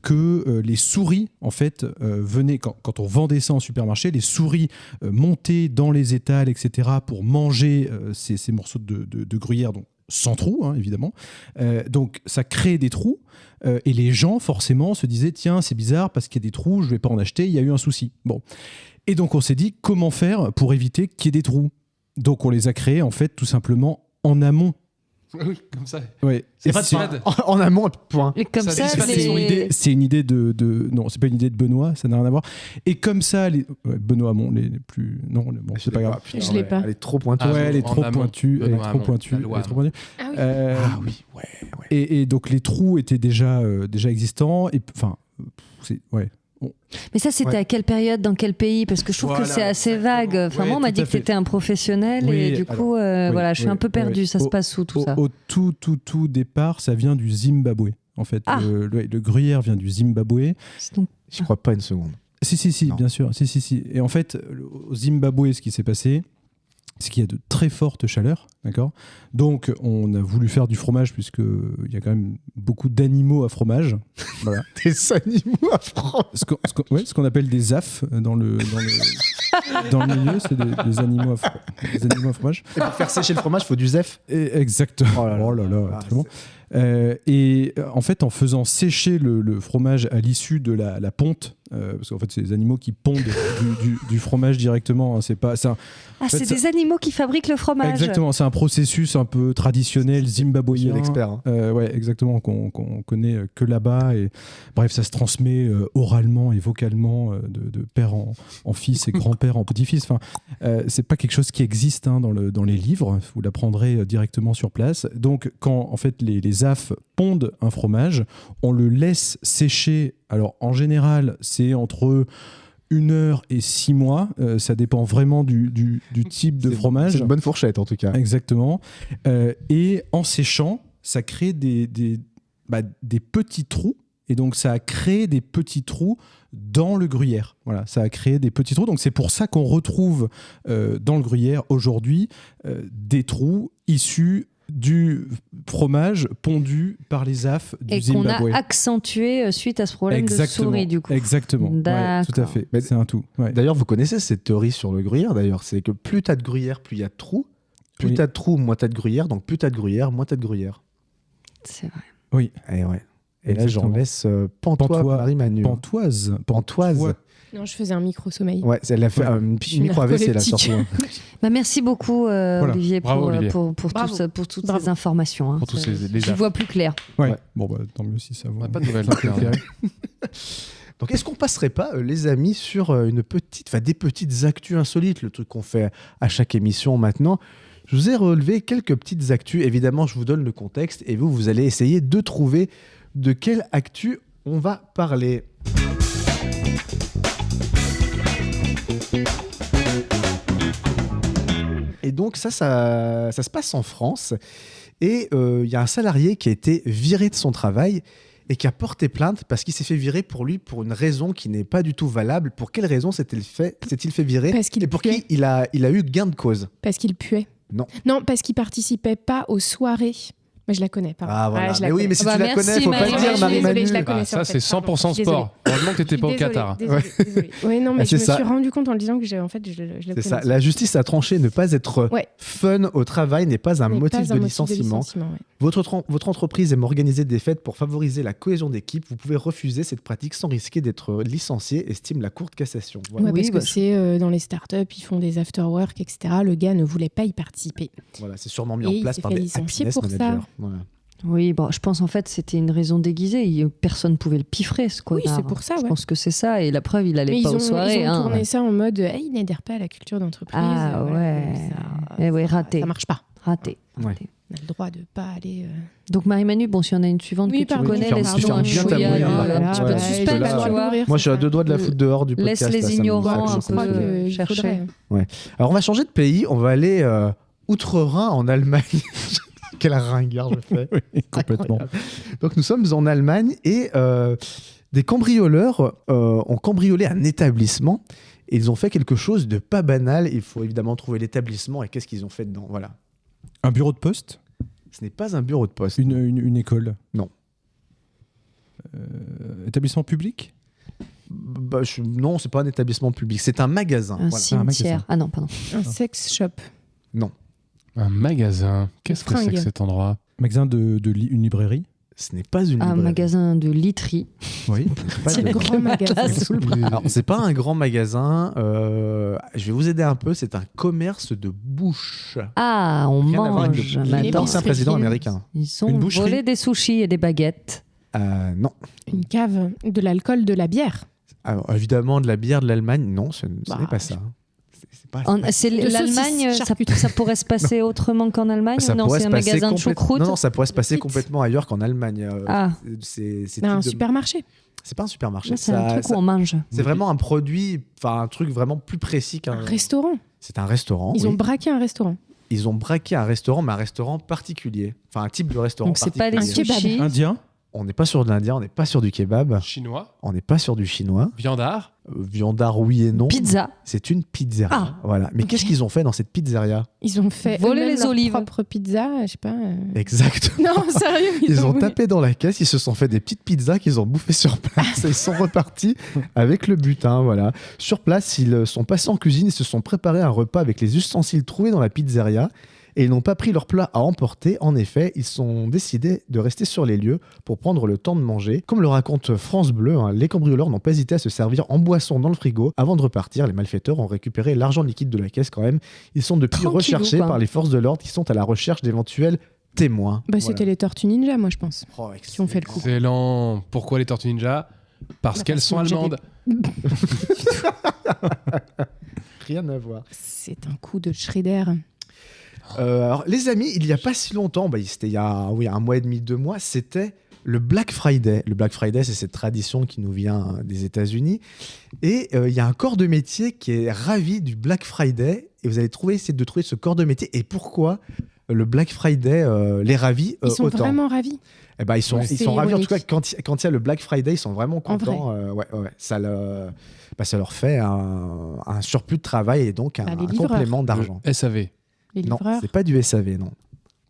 que les souris, en fait, venaient, quand on vendait ça en supermarché, les souris montaient dans les étals, etc., pour manger ces morceaux de gruyère, donc sans trous, évidemment. Donc ça crée des trous. Et les gens, forcément, se disaient, tiens, c'est bizarre, parce qu'il y a des trous, je ne vais pas en acheter, il y a eu un souci. Bon. Et donc on s'est dit, comment faire pour éviter qu'il y ait des trous? Donc on les a créés, en fait, tout simplement en amont. Oui, comme ça. Ouais. C'est Et pas c'est- en amont, point. Et comme Ça ça, dit- c'est une idée de non, c'est pas une idée de Benoît, ça n'a rien à voir. Et comme ça, Benoît Hamon, les plus non, bon, c'est pas grave. Je l'ai pas. Elle est trop pointue. Ah, Ouais, elle est en trop amont. pointue, elle est Benoît trop Hamon, pointue, la elle loi est trop pointue. Ah oui. Ah oui, ouais. Et donc les trous étaient déjà existants et enfin Mais ça, c'était à quelle période, dans quel pays? Parce que je trouve que c'est assez vague. Enfin, moi, on m'a dit que tu étais un professionnel et du coup, je suis un peu perdu. Ça se passe où tout ça? Au tout départ, ça vient du Zimbabwe. En fait, le gruyère vient du Zimbabwe. Je crois pas une seconde. Si, Non. bien sûr. Si. Et en fait, au Zimbabwe, ce qui s'est passé, c'est qu'il y a de très fortes chaleurs, d'accord ? Donc, on a voulu faire du fromage, puisqu'il y a quand même beaucoup d'animaux à fromage. Voilà. Des animaux à fromage. Ce qu'on appelle des AF dans le milieu, c'est des animaux à fromage. Et pour faire sécher le fromage, il faut du zef. Exactement. Oh là là. très bon. Et en fait, en faisant sécher le fromage à l'issue de la ponte, parce qu'en fait, c'est des animaux qui pondent du fromage directement. Hein, c'est des animaux qui fabriquent le fromage. Exactement, c'est un processus un peu traditionnel zimbabwéen. L'expert. Hein. Ouais, exactement, qu'on connaît que là-bas. Et bref, ça se transmet oralement et vocalement de père en fils et grand-père en petit-fils. Enfin, c'est pas quelque chose qui existe dans les livres. Vous l'apprendrez directement sur place. Donc, quand en fait les AF pondent un fromage, on le laisse sécher. Alors, en général, c'est entre 1 heure et 6 mois. Ça dépend vraiment du type de fromage. C'est une bonne fourchette, en tout cas. Exactement. Et en séchant, ça crée des petits trous. Et donc, ça a créé des petits trous dans le gruyère. Voilà, ça a créé des petits trous. Donc, c'est pour ça qu'on retrouve dans le gruyère aujourd'hui des trous issus du fromage pondu par les AF du Zimbabwe. Et qu'on a accentué suite à ce problème de souris, du coup. Exactement, ouais, tout à fait. Mais c'est un tout. Ouais. D'ailleurs, vous connaissez cette théorie sur le gruyère, d'ailleurs. C'est que plus tu as de gruyère, plus il y a de trous. Plus tu as de trous, moins tu as de gruyère. Donc, plus tu as de gruyère, moins tu as de gruyère. C'est vrai. Oui. Et ouais. Et là, j'en laisse Marie-Manu. Pantoise. Non, je faisais un micro-sommeil. Ouais, elle a fait un micro-AVC là, surtout. Merci beaucoup, Olivier, Bravo, pour toutes ces informations. Hein. Pour tous ces Je vois plus clair. Ouais. Bon, tant mieux si ça va. On n'a pas de nouvelles. Donc, est-ce qu'on passerait pas, les amis, sur des petites actus insolites, le truc qu'on fait à chaque émission maintenant? Je vous ai relevé quelques petites actus. Évidemment, je vous donne le contexte et vous allez essayer de trouver de quelle actu on va parler. Et donc ça se passe en France. Et il y a un salarié qui a été viré de son travail et qui a porté plainte parce qu'il s'est fait virer pour une raison qui n'est pas du tout valable. Pour quelle raison s'est-il fait virer? Parce qu'il et pour puait. qui il a eu gain de cause? Parce qu'il puait. Non, parce qu'il participait pas aux soirées. Mais je la connais pas. Ah voilà. Ouais, mais oui, mais si tu la connais, faut pas le dire, Marie-Manu. Je la connais, Ça, c'est 100% sport. Heureusement que t'étais pas au Qatar. Désolée. Ouais, non, mais je me suis rendu compte en le disant que je la connais. C'est ça. La justice a tranché. Ne pas être fun au travail n'est pas un motif de licenciement. Votre entreprise aime organiser des fêtes pour favoriser la cohésion d'équipe. Vous pouvez refuser cette pratique sans risquer d'être licencié, estime la Cour de cassation. Voilà. Ouais, parce que c'est dans les startups, ils font des after-work, etc. Le gars ne voulait pas y participer. Voilà, c'est sûrement mis en place par des happiness managers. Voilà. Oui, je pense en fait c'était une raison déguisée. Personne ne pouvait le piffrer, ce connard. Oui, c'est pour ça. Je pense que c'est ça. Et la preuve, il allait pas aux soirées. Ils ont tourné ça en mode il n'adhère pas à la culture d'entreprise. Ah ouais. Raté. Ça marche pas. Raté. On a le droit de pas aller. Donc Marie-Manu, si on a une suivante que tu connais, laisse-nous un chouïa, un petit peu de suspense, tu vois. Moi, je suis à 2 doigts de la foutre dehors du podcast. Laisse les ignorants un peu chercher. Ouais. Alors, on va changer de pays. On va aller outre-Rhin, en Allemagne. Quel ringard je fais. Oui, complètement. Donc, nous sommes en Allemagne et des cambrioleurs ont cambriolé un établissement et ils ont fait quelque chose de pas banal. Il faut évidemment trouver l'établissement et qu'est-ce qu'ils ont fait dedans. Voilà. Un bureau de poste? Ce n'est pas un bureau de poste. Une école? Non. Établissement public? Non, c'est pas un établissement public. C'est un magasin. Un cimetière. Ah non, pardon. Un sex shop. Non. Un magasin. Qu'est-ce que c'est que cet endroit? Magasin une librairie? Ce n'est pas une librairie. Un magasin de literie. Oui. C'est un grand magasin. Alors, c'est pas un grand magasin. Je vais vous aider un peu. C'est un commerce de bouche. Ah, on mange. L'ancien président américain. Ils ont volé des sushis et des baguettes. Non. Une cave, de l'alcool, de la bière. Alors, évidemment, de la bière de l'Allemagne. Non, ce n'est pas ça. C'est l'Allemagne, ça pourrait se passer autrement qu'en Allemagne? Non, c'est un magasin de choucroute. Non, ça pourrait se passer complètement ailleurs qu'en Allemagne. Un supermarché. C'est pas un supermarché. Non, c'est un truc où on mange. C'est vraiment un produit, enfin un truc vraiment plus précis qu'un Un restaurant. C'est un restaurant. Ils ont oui. braqué un restaurant. Ils ont braqué un restaurant, mais un restaurant particulier. Enfin, un type de restaurant Donc c'est pas particulier. les sushis. Indien. On n'est pas sur de l'indien, on n'est pas sur du kebab, Chinois, on n'est pas sur du chinois. viandard. Viandard, oui et non. Pizza. C'est une pizzeria. Ah, Voilà. Mais ok. qu'est-ce qu'ils ont fait dans cette pizzeria? Ils ont fait Voler eux-mêmes les leur olives. propre pizza, je sais pas. Exactement. Non, sérieux. Ils ont volé. tapé dans la caisse, ils se sont fait des petites pizzas qu'ils ont bouffées sur place et ils sont repartis avec le butin. Voilà. Sur place, ils sont passés en cuisine, ils se sont préparés un repas avec les ustensiles trouvés dans la pizzeria et ils n'ont pas pris leur plat à emporter. En effet, ils sont décidés de rester sur les lieux pour prendre le temps de manger. Comme le raconte France Bleu, les cambrioleurs n'ont pas hésité à se servir en boisson dans le frigo. Avant de repartir, les malfaiteurs ont récupéré l'argent liquide de la caisse quand même. Ils sont depuis Tranquillou, recherchés quoi. par les forces de l'ordre qui sont à la recherche d'éventuels témoins. Bah, c'était les Tortues Ninja, moi, je pense, Oh, qui ont fait le coup. Excellent. Pourquoi les Tortues Ninja? Parce Bah, qu'elles parce sont que j'ai allemandes. Rien à voir. C'est un coup de Schrader. Alors, les amis, il n'y a pas si longtemps, c'était il y a un mois et demi, 2 mois, c'était le Black Friday. Le Black Friday, c'est cette tradition qui nous vient des États-Unis. Et il y a un corps de métier qui est ravi du Black Friday. Et vous allez essayer de trouver ce corps de métier. Et pourquoi le Black Friday les ravit Ils sont autant. vraiment ravis. Eh ben, ils sont C'est ravis. En tout ironique. cas, quand il y a le Black Friday, ils sont vraiment En vrai. contents. Ouais. Ça leur fait un surplus de travail et donc un les livreurs. complément d'argent. Le SAV. Les Non, livreurs. c'est pas du SAV, non.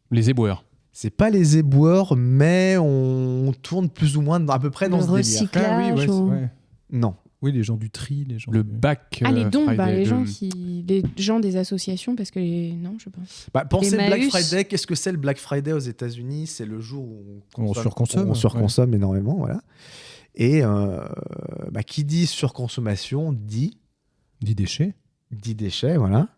Les éboueurs. C'est pas les éboueurs, mais on tourne plus ou moins à peu près dans Le ce délire. recyclage. Ah oui, ouais, ou- ouais. Non. Oui, les gens du tri, les gens. Le du- bac. Ah, les dons, Friday, les gens le- les gens des associations, parce que non, je sais pas. Pensez Les Black Maüs. Friday. Qu'est-ce que c'est le Black Friday aux États-Unis? C'est le jour où On surconsomme. on surconsomme énormément, voilà. Et qui dit surconsommation dit 10 déchets. déchets, voilà.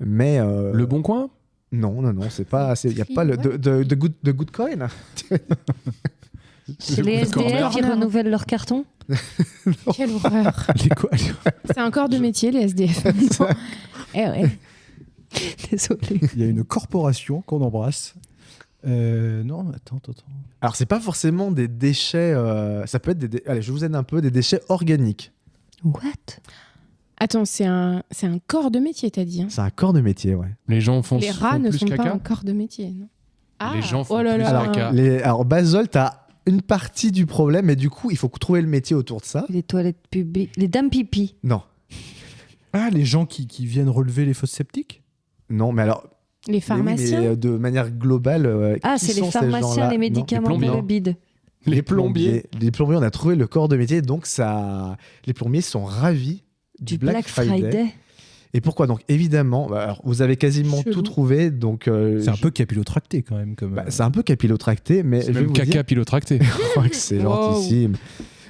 Mais Le Bon Coin. non, c'est pas. Il y a pas le Ouais. de good coin. C'est les Le SDF corner. qui renouvellent leurs cartons. Quelle horreur. Les quoi C'est un corps de métier, les SDF. Eh ouais. Désolée. Il y a une corporation qu'on embrasse. Non, attends. Alors c'est pas forcément des déchets. Ça peut être allez, je vous aide un peu, des déchets organiques. What? Attends, c'est un corps de métier, t'as dit. Hein. C'est un corps de métier, ouais. Les gens font Les font rats ne plus sont pas caca. un corps de métier, non? Les gens font oh là plus là. caca. Alors Basol, t'as une partie du problème, et du coup, il faut trouver le métier autour de ça. Les toilettes publiques. Les dames pipi. Non, Ah, les gens qui viennent relever les fosses septiques? non, mais alors. Les mais oui, pharmaciens. mais, de manière globale. Ah, qui c'est les sont ces pharmaciens, gens-là les Non, médicaments plombiers. pour le bide. Les plombiers. Les plombiers, on a trouvé le corps de métier, donc les plombiers sont ravis du Black Friday. Et pourquoi donc? Évidemment, alors, vous avez quasiment Chelou. tout trouvé, donc C'est un peu capillotracté quand même. Comme, c'est un peu capillotracté, mais C'est je vais même vous caca dire... pilotracté. Oh, excellentissime.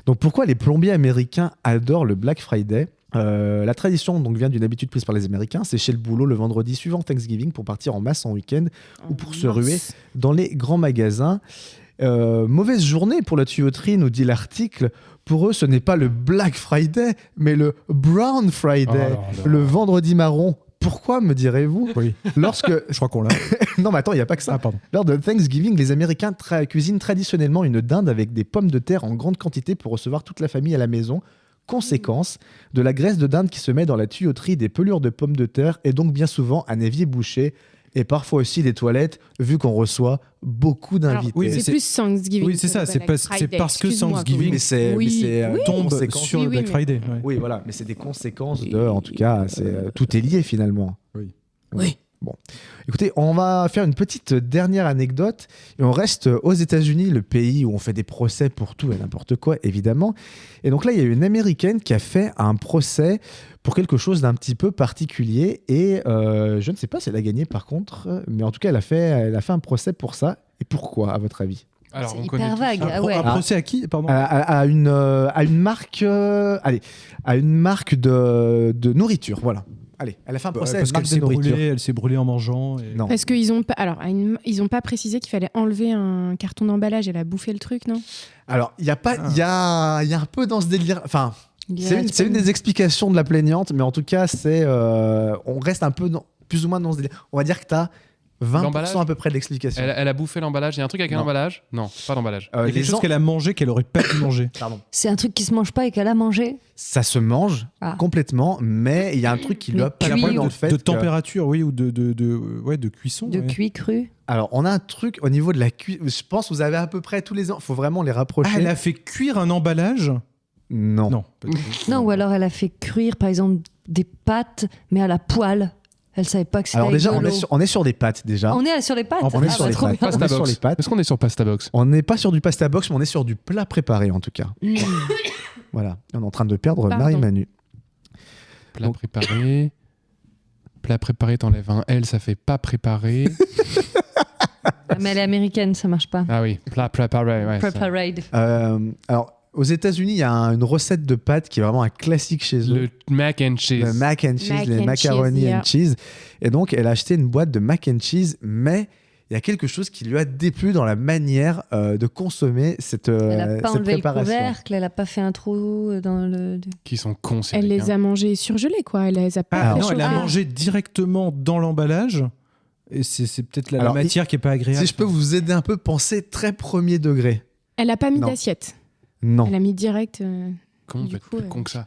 Donc pourquoi les plombiers américains adorent le Black Friday? La tradition donc vient d'une habitude prise par les Américains, c'est chez le boulot le vendredi suivant Thanksgiving pour partir en masse en week-end ou pour se ruer dans les grands magasins. Mauvaise journée pour la tuyauterie, nous dit l'article. Pour eux, ce n'est pas le Black Friday, mais le Brown Friday, Oh là là. le vendredi marron. Pourquoi, me direz-vous? Oui. Lorsque... Je crois qu'on l'a. Non, mais attends, il n'y a pas que ça. Ah, pardon. Lors de Thanksgiving, les Américains cuisinent traditionnellement une dinde avec des pommes de terre en grande quantité pour recevoir toute la famille à la maison. Conséquence, de la graisse de dinde qui se met dans la tuyauterie, des pelures de pommes de terre et donc bien souvent un évier bouché et parfois aussi des toilettes, vu qu'on reçoit beaucoup d'invités. oui, mais c'est c'est- plus Thanksgiving. Oui, c'est ça. C'est Black c'est Friday, parce que excuse-moi, Thanksgiving Oui, mais c'est Oui, des tombe conséquences. sur le Oui, Black mais- Friday. ouais. Oui, voilà, mais c'est des conséquences Oui, de, en tout cas, tout est lié finalement. Oui. Oui. Bon, écoutez, on va faire une petite dernière anecdote et on reste aux États-Unis, le pays où on fait des procès pour tout et n'importe quoi, évidemment. Et donc là, il y a une Américaine qui a fait un procès pour quelque chose d'un petit peu particulier et je ne sais pas si elle a gagné par contre, mais en tout cas, elle a fait un procès pour ça. Et pourquoi, à votre avis? Alors, C'est on hyper connaît tous vague. ça. Ah ouais. Un procès à qui? Pardon. À une marque, à une marque de nourriture, voilà. Allez, elle a fait un procès à Parce une qu'elle marque de s'est nourriture. brûlée, elle s'est brûlée en mangeant. Et... Non. Parce qu'ils ont pas, ils ont pas précisé qu'il fallait enlever un carton d'emballage. Elle a bouffé le truc, non? Alors, il y a pas, il y a un peu dans ce délire. Enfin, Il y a- c'est une des explications de la plaignante, mais en tout cas, on reste un peu plus ou moins dans ce délire. On va dire que tu as L'emballage 20% à peu près de l'explication. Elle a bouffé l'emballage. Il y a un truc avec un Non. emballage ? Non, pas d'emballage. Il y a Les quelque chose en- qu'elle a mangé qu'elle aurait pas dû manger. Pardon. C'est un truc qui se mange pas et qu'elle a mangé. Ça se mange Ah. complètement, mais il y a un truc qui lui a Mais pas cuit plu ou dans le fait de que- température, oui, ou de cuisson. De ouais. cuit cru. Alors, on a un truc au niveau de la cuisson. Je pense que vous avez à peu près tous les ans. Il faut vraiment les rapprocher. Ah, elle a fait cuire un emballage. Non. Non. Non, ou alors elle a fait cuire, par exemple, des pâtes, mais à la poêle. Elle savait pas que c'était Alors déjà, avec de l'eau. on est sur des pâtes déjà. On est sur les pâtes. On est sur les trop pâtes. bien. On est Pasta sur box. les pâtes. Est-ce qu'on est sur Pasta Box ? On n'est pas sur du pasta box, mais on est sur du plat préparé en tout cas. Mm. Voilà. On est en train de perdre Pardon. Marie-Manu. Plat Donc- préparé. Plat préparé, t'enlèves un L, ça fait pas préparé. Mais elle est américaine, ça marche pas. Ah oui, plat préparé. Ouais, ça. Preparade. Alors, aux États-Unis, il y a une recette de pâtes qui est vraiment un classique chez eux. Le mac and cheese. Le mac and cheese, Mac les and macaroni cheese, and yeah. cheese. Et donc, elle a acheté une boîte de mac and cheese, mais il y a quelque chose qui lui a déplu dans la manière de consommer cette Elle a pas cette enlevé le préparation. couvercle, elle a pas fait un trou dans le. Qui sont cons, ces Elle mecs, les hein. a mangés surgelés, quoi. Elle les a pas Ah, non, elle a réchauffés. mangé directement dans l'emballage. Et c'est peut-être la Alors, matière qui est pas agréable. Si je peux vous aider un peu, pensez très premier degré. Elle a pas mis Non. d'assiette. Non, Elle a mis direct. Con, du peut-être coup, plus con que ça.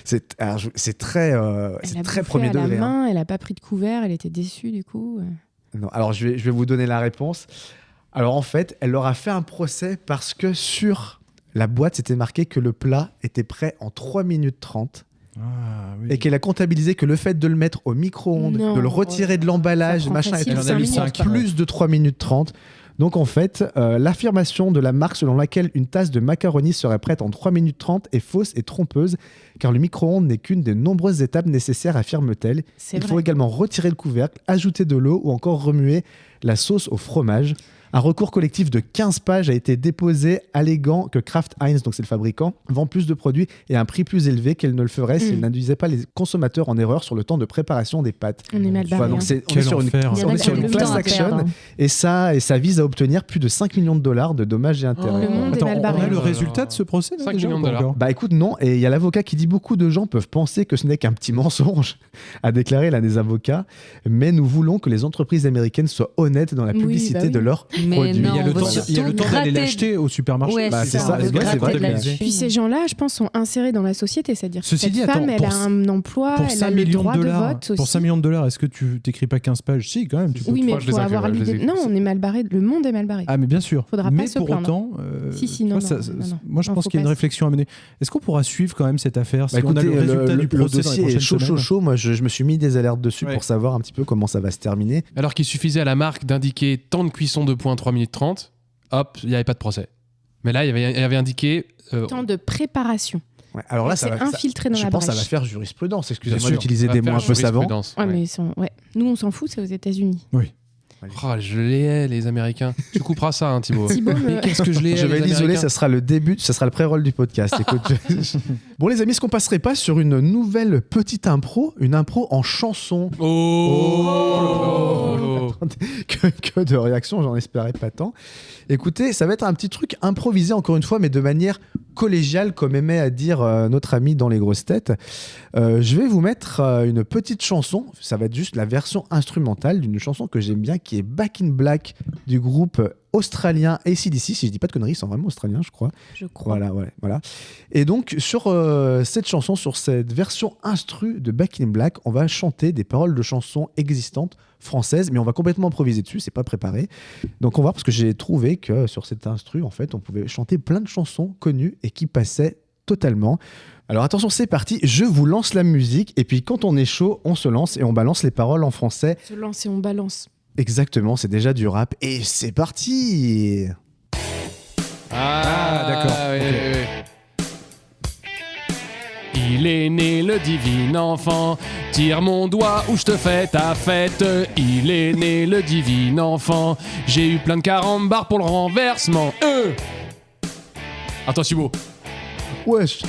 je sais pas. c'est très, Elle c'est a très bouffé premier à la degré. hein. main, elle a pas pris de couvert, elle était déçue du coup. Non, alors je vais vous donner la réponse. Alors en fait, elle leur a fait un procès parce que sur la boîte, c'était marqué que le plat était prêt en 3 minutes 30 Ah, oui. et qu'elle a comptabilisé que le fait de le mettre au micro-ondes, Non, de le retirer de l'emballage, ça prend machin, facile et tout, cinq minutes, ça prend plus de 3 minutes 30. Donc en fait, l'affirmation de la marque selon laquelle une tasse de macaroni serait prête en 3 minutes 30 est fausse et trompeuse, car le micro-ondes n'est qu'une des nombreuses étapes nécessaires, affirme-t-elle. C'est Il vrai. faut également retirer le couvercle, ajouter de l'eau ou encore remuer la sauce au fromage. Un recours collectif de 15 pages a été déposé, alléguant que Kraft Heinz, donc c'est le fabricant, vend plus de produits et à un prix plus élevé qu'elle ne le ferait s'il n'induisait pas les consommateurs en erreur sur le temps de préparation des pâtes. On est mal Voilà, barré. donc hein. on est Quel sur une, enfer. Il y en on a est qui sur ont une le class temps à action perdre. et ça vise à obtenir plus de 5 millions de dollars de dommages et intérêts. Le monde est Attends, mal on barré. a le Oh là résultat là. de ce procès là, 5 déjà, millions ou de pas dollars. encore Bah écoute, non, et il y a l'avocat qui dit beaucoup de gens peuvent penser que ce n'est qu'un petit mensonge, a déclaré l'un des avocats, mais nous voulons que les entreprises américaines soient honnêtes dans la Oui, publicité bah oui. de leurs Mais produits. non, Il y a le on veut temps, surtout il y a le temps d'aller gratter- l'acheter au supermarché. Ouais, Bah, c'est ça, on veut ouais, c'est gratter vrai de que- la Puis thune. Puis ces gens-là, je pense, sont insérés dans la société. C'est-à-dire que Ceci cette dit, femme, attends, elle pour a un emploi, Pour elle 5 a le millions droit de de dollars, vote aussi. pour 5 millions de dollars, est-ce que tu t'écris pas 15 pages? Si, quand même. Tu peux. Oui, mais Moi, il je les faut ai- avoir je les l'idée. ai- Non, on est mal barré. Le monde est mal barré. Ah, mais bien sûr. Faudra pas mais se pour plaindre. autant, Si, si, tu non, vois, non, non. moi je Non, pense faut qu'il y a une pas- réflexion à mener. Est-ce qu'on pourra suivre quand même cette affaire si Bah, on a écoutez, le résultat du procès dans les dossier est prochaines chaud, chaud, semaines chaud. Moi, je me suis mis des alertes dessus Ouais. pour savoir un petit peu comment ça va se terminer. Alors qu'il suffisait à la marque d'indiquer temps de cuisson de points 3 minutes 30, hop, il n'y avait pas de procès. Mais là, il y avait indiqué. Temps de préparation. Ouais, alors là, ça C'est va, infiltré dans je la pense que ça va brèche. faire jurisprudence. Bien Excusez-moi sûr, d'utiliser va des mots faire un peu savants. jurisprudence, Ouais, ouais. mais nous, on s'en fout, c'est aux États-Unis. Oh, je les hais, les Américains. Tu couperas ça, hein, Thibaut. Thibaut Mais qu'est-ce que je les hais, Je vais les l'isoler, Américains. ça sera le début, ça sera le pré-roll du podcast. Écoute, bon les amis, est-ce qu'on passerait pas sur une nouvelle petite impro, une impro en chanson? Oh, que de réactions, j'en espérais pas tant. Écoutez, ça va être un petit truc improvisé encore une fois, mais de manière collégiale, comme aimait à dire notre ami dans les grosses têtes. Je vais vous mettre une petite chanson, ça va être juste la version instrumentale d'une chanson que j'aime bien, qui est Back in Black du groupe australien AC/DC, si je dis pas de conneries, ils sont vraiment australiens, je crois. Je crois. Voilà. Et donc, sur cette chanson, sur cette version instru de Back in Black, on va chanter des paroles de chansons existantes françaises, mais on va complètement improviser dessus, c'est pas préparé. Donc, on va voir, parce que j'ai trouvé que sur cet instru, en fait, on pouvait chanter plein de chansons connues et qui passaient totalement. Alors, attention, c'est parti, je vous lance la musique, et puis quand on est chaud, on se lance et on balance les paroles en français. Se lance et on balance. Exactement, c'est déjà du rap, et c'est parti! Ah, d'accord. oui, Ok. oui, oui. Il est né le divin enfant, tire mon doigt ou je te fais ta fête. Il est né le divin enfant, j'ai eu plein de carambars pour le renversement. Attends, Thibaut. Wesh.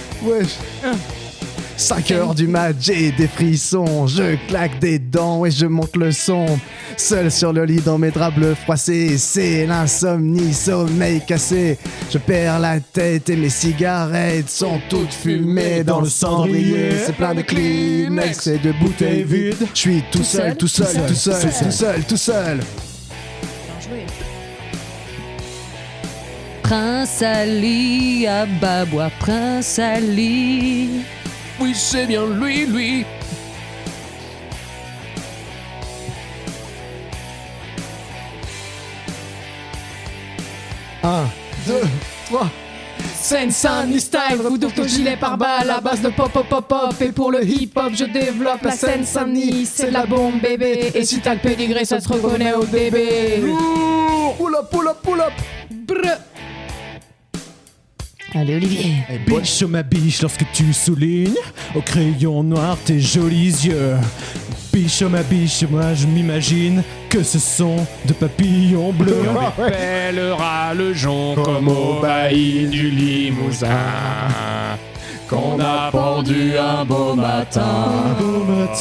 5h du mat, j'ai des frissons. Je claque des dents et je monte le son. Seul sur le lit dans mes draps bleus froissés. C'est l'insomnie, sommeil cassé. Je perds la tête et mes cigarettes sont toutes fumées dans le cendrier. C'est plein de Kleenex et de bouteilles vides. Je suis tout seul, tout seul, tout seul, tout seul, tout seul. Prince Ali, à Babois, Prince Ali. Oui, c'est bien lui. 1, 2, 3. Seine-Saint-Denis style, redoute ton gilet par balle à base de pop pop pop pop. Et pour le hip-hop, je développe la Seine-Saint-Denis. C'est de la bombe bébé. Et si t'as le pédigré, ça se reconnaît au bébé. Pull up, pull up, pull up. Brr. Allez, Olivier. Biche ma biche lorsque tu soulignes au crayon noir tes jolis yeux. Biche ma biche, moi je m'imagine que ce sont de papillons bleus. Pèlera le jonc comme au bailli du Limousin qu'on a pendu un beau matin.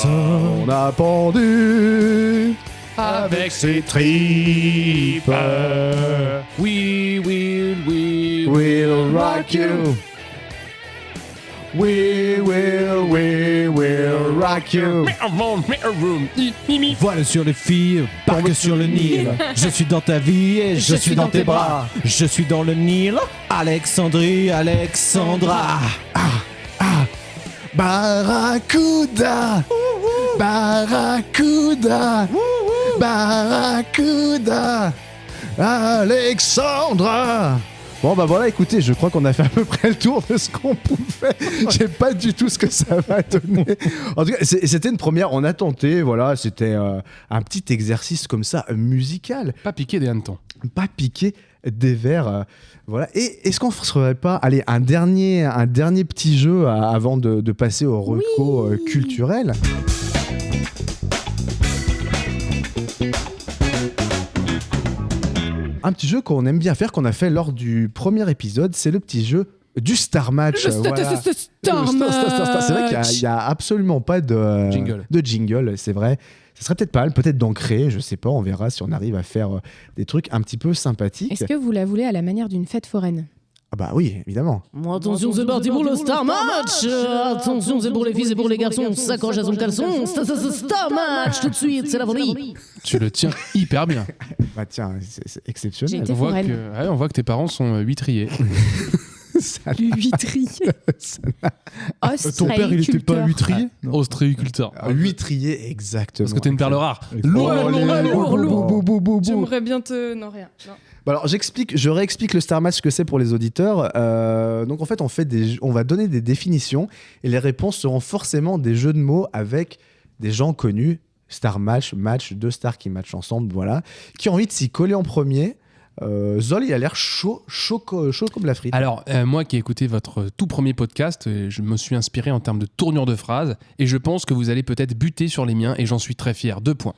On a pendu Avec ses tripes. We We'll rock you. We will rock you. Voilà sur les filles, parque sur le Nil. Je suis dans ta vie et je suis dans tes bras. Je suis dans le Nil, Alexandrie, Alexandra. Barracuda. Barracuda. Barracuda. Alexandra. Bon bah voilà, écoutez, je crois qu'on a fait à peu près le tour de ce qu'on pouvait. Je sais pas du tout ce que ça va donner. En tout cas, c'était une première, on a tenté, voilà, c'était un petit exercice comme ça, musical. Pas piquer des hannetons. Pas piquer des vers. Voilà. Et est-ce qu'on ne ferait pas, allez, un dernier petit jeu avant de passer au reco culturel? Un petit jeu qu'on aime bien faire, qu'on a fait lors du premier épisode, c'est le petit jeu du Star Match. Voilà. Star Match. C'est vrai qu'il n'y a absolument pas de jingle, c'est vrai. Ça serait peut-être pas mal, peut-être d'en créer, je sais pas, on verra si on arrive à faire des trucs un petit peu sympathiques. Est-ce que vous la voulez à la manière d'une fête foraine? Ah bah oui, évidemment. Attention, c'est parti pour le Star Match. Attention, c'est pour les filles et pour les garçons. Sacoche à son caleçon. Star Match, tout de suite, c'est la folie. Tu le tiens hyper bien. Bah tiens, c'est exceptionnel. On voit que tes parents sont huîtriers. Huîtrier. Ton père, il était pas huîtrier? Ostréiculteur. Huîtrier, exactement. Parce que t'es une perle rare. Lourd. J'aimerais bien te... Non, rien. Non. Bon alors je réexplique le Star Match, ce que c'est pour les auditeurs. Donc en fait, on va donner des définitions et les réponses seront forcément des jeux de mots avec des gens connus. Star Match, match, deux stars qui matchent ensemble, voilà. Qui ont envie de s'y coller en premier. Zol, il a l'air chaud comme la frite. Alors, moi qui ai écouté votre tout premier podcast, je me suis inspiré en termes de tournure de phrase et je pense que vous allez peut-être buter sur les miens et j'en suis très fier. 2 points.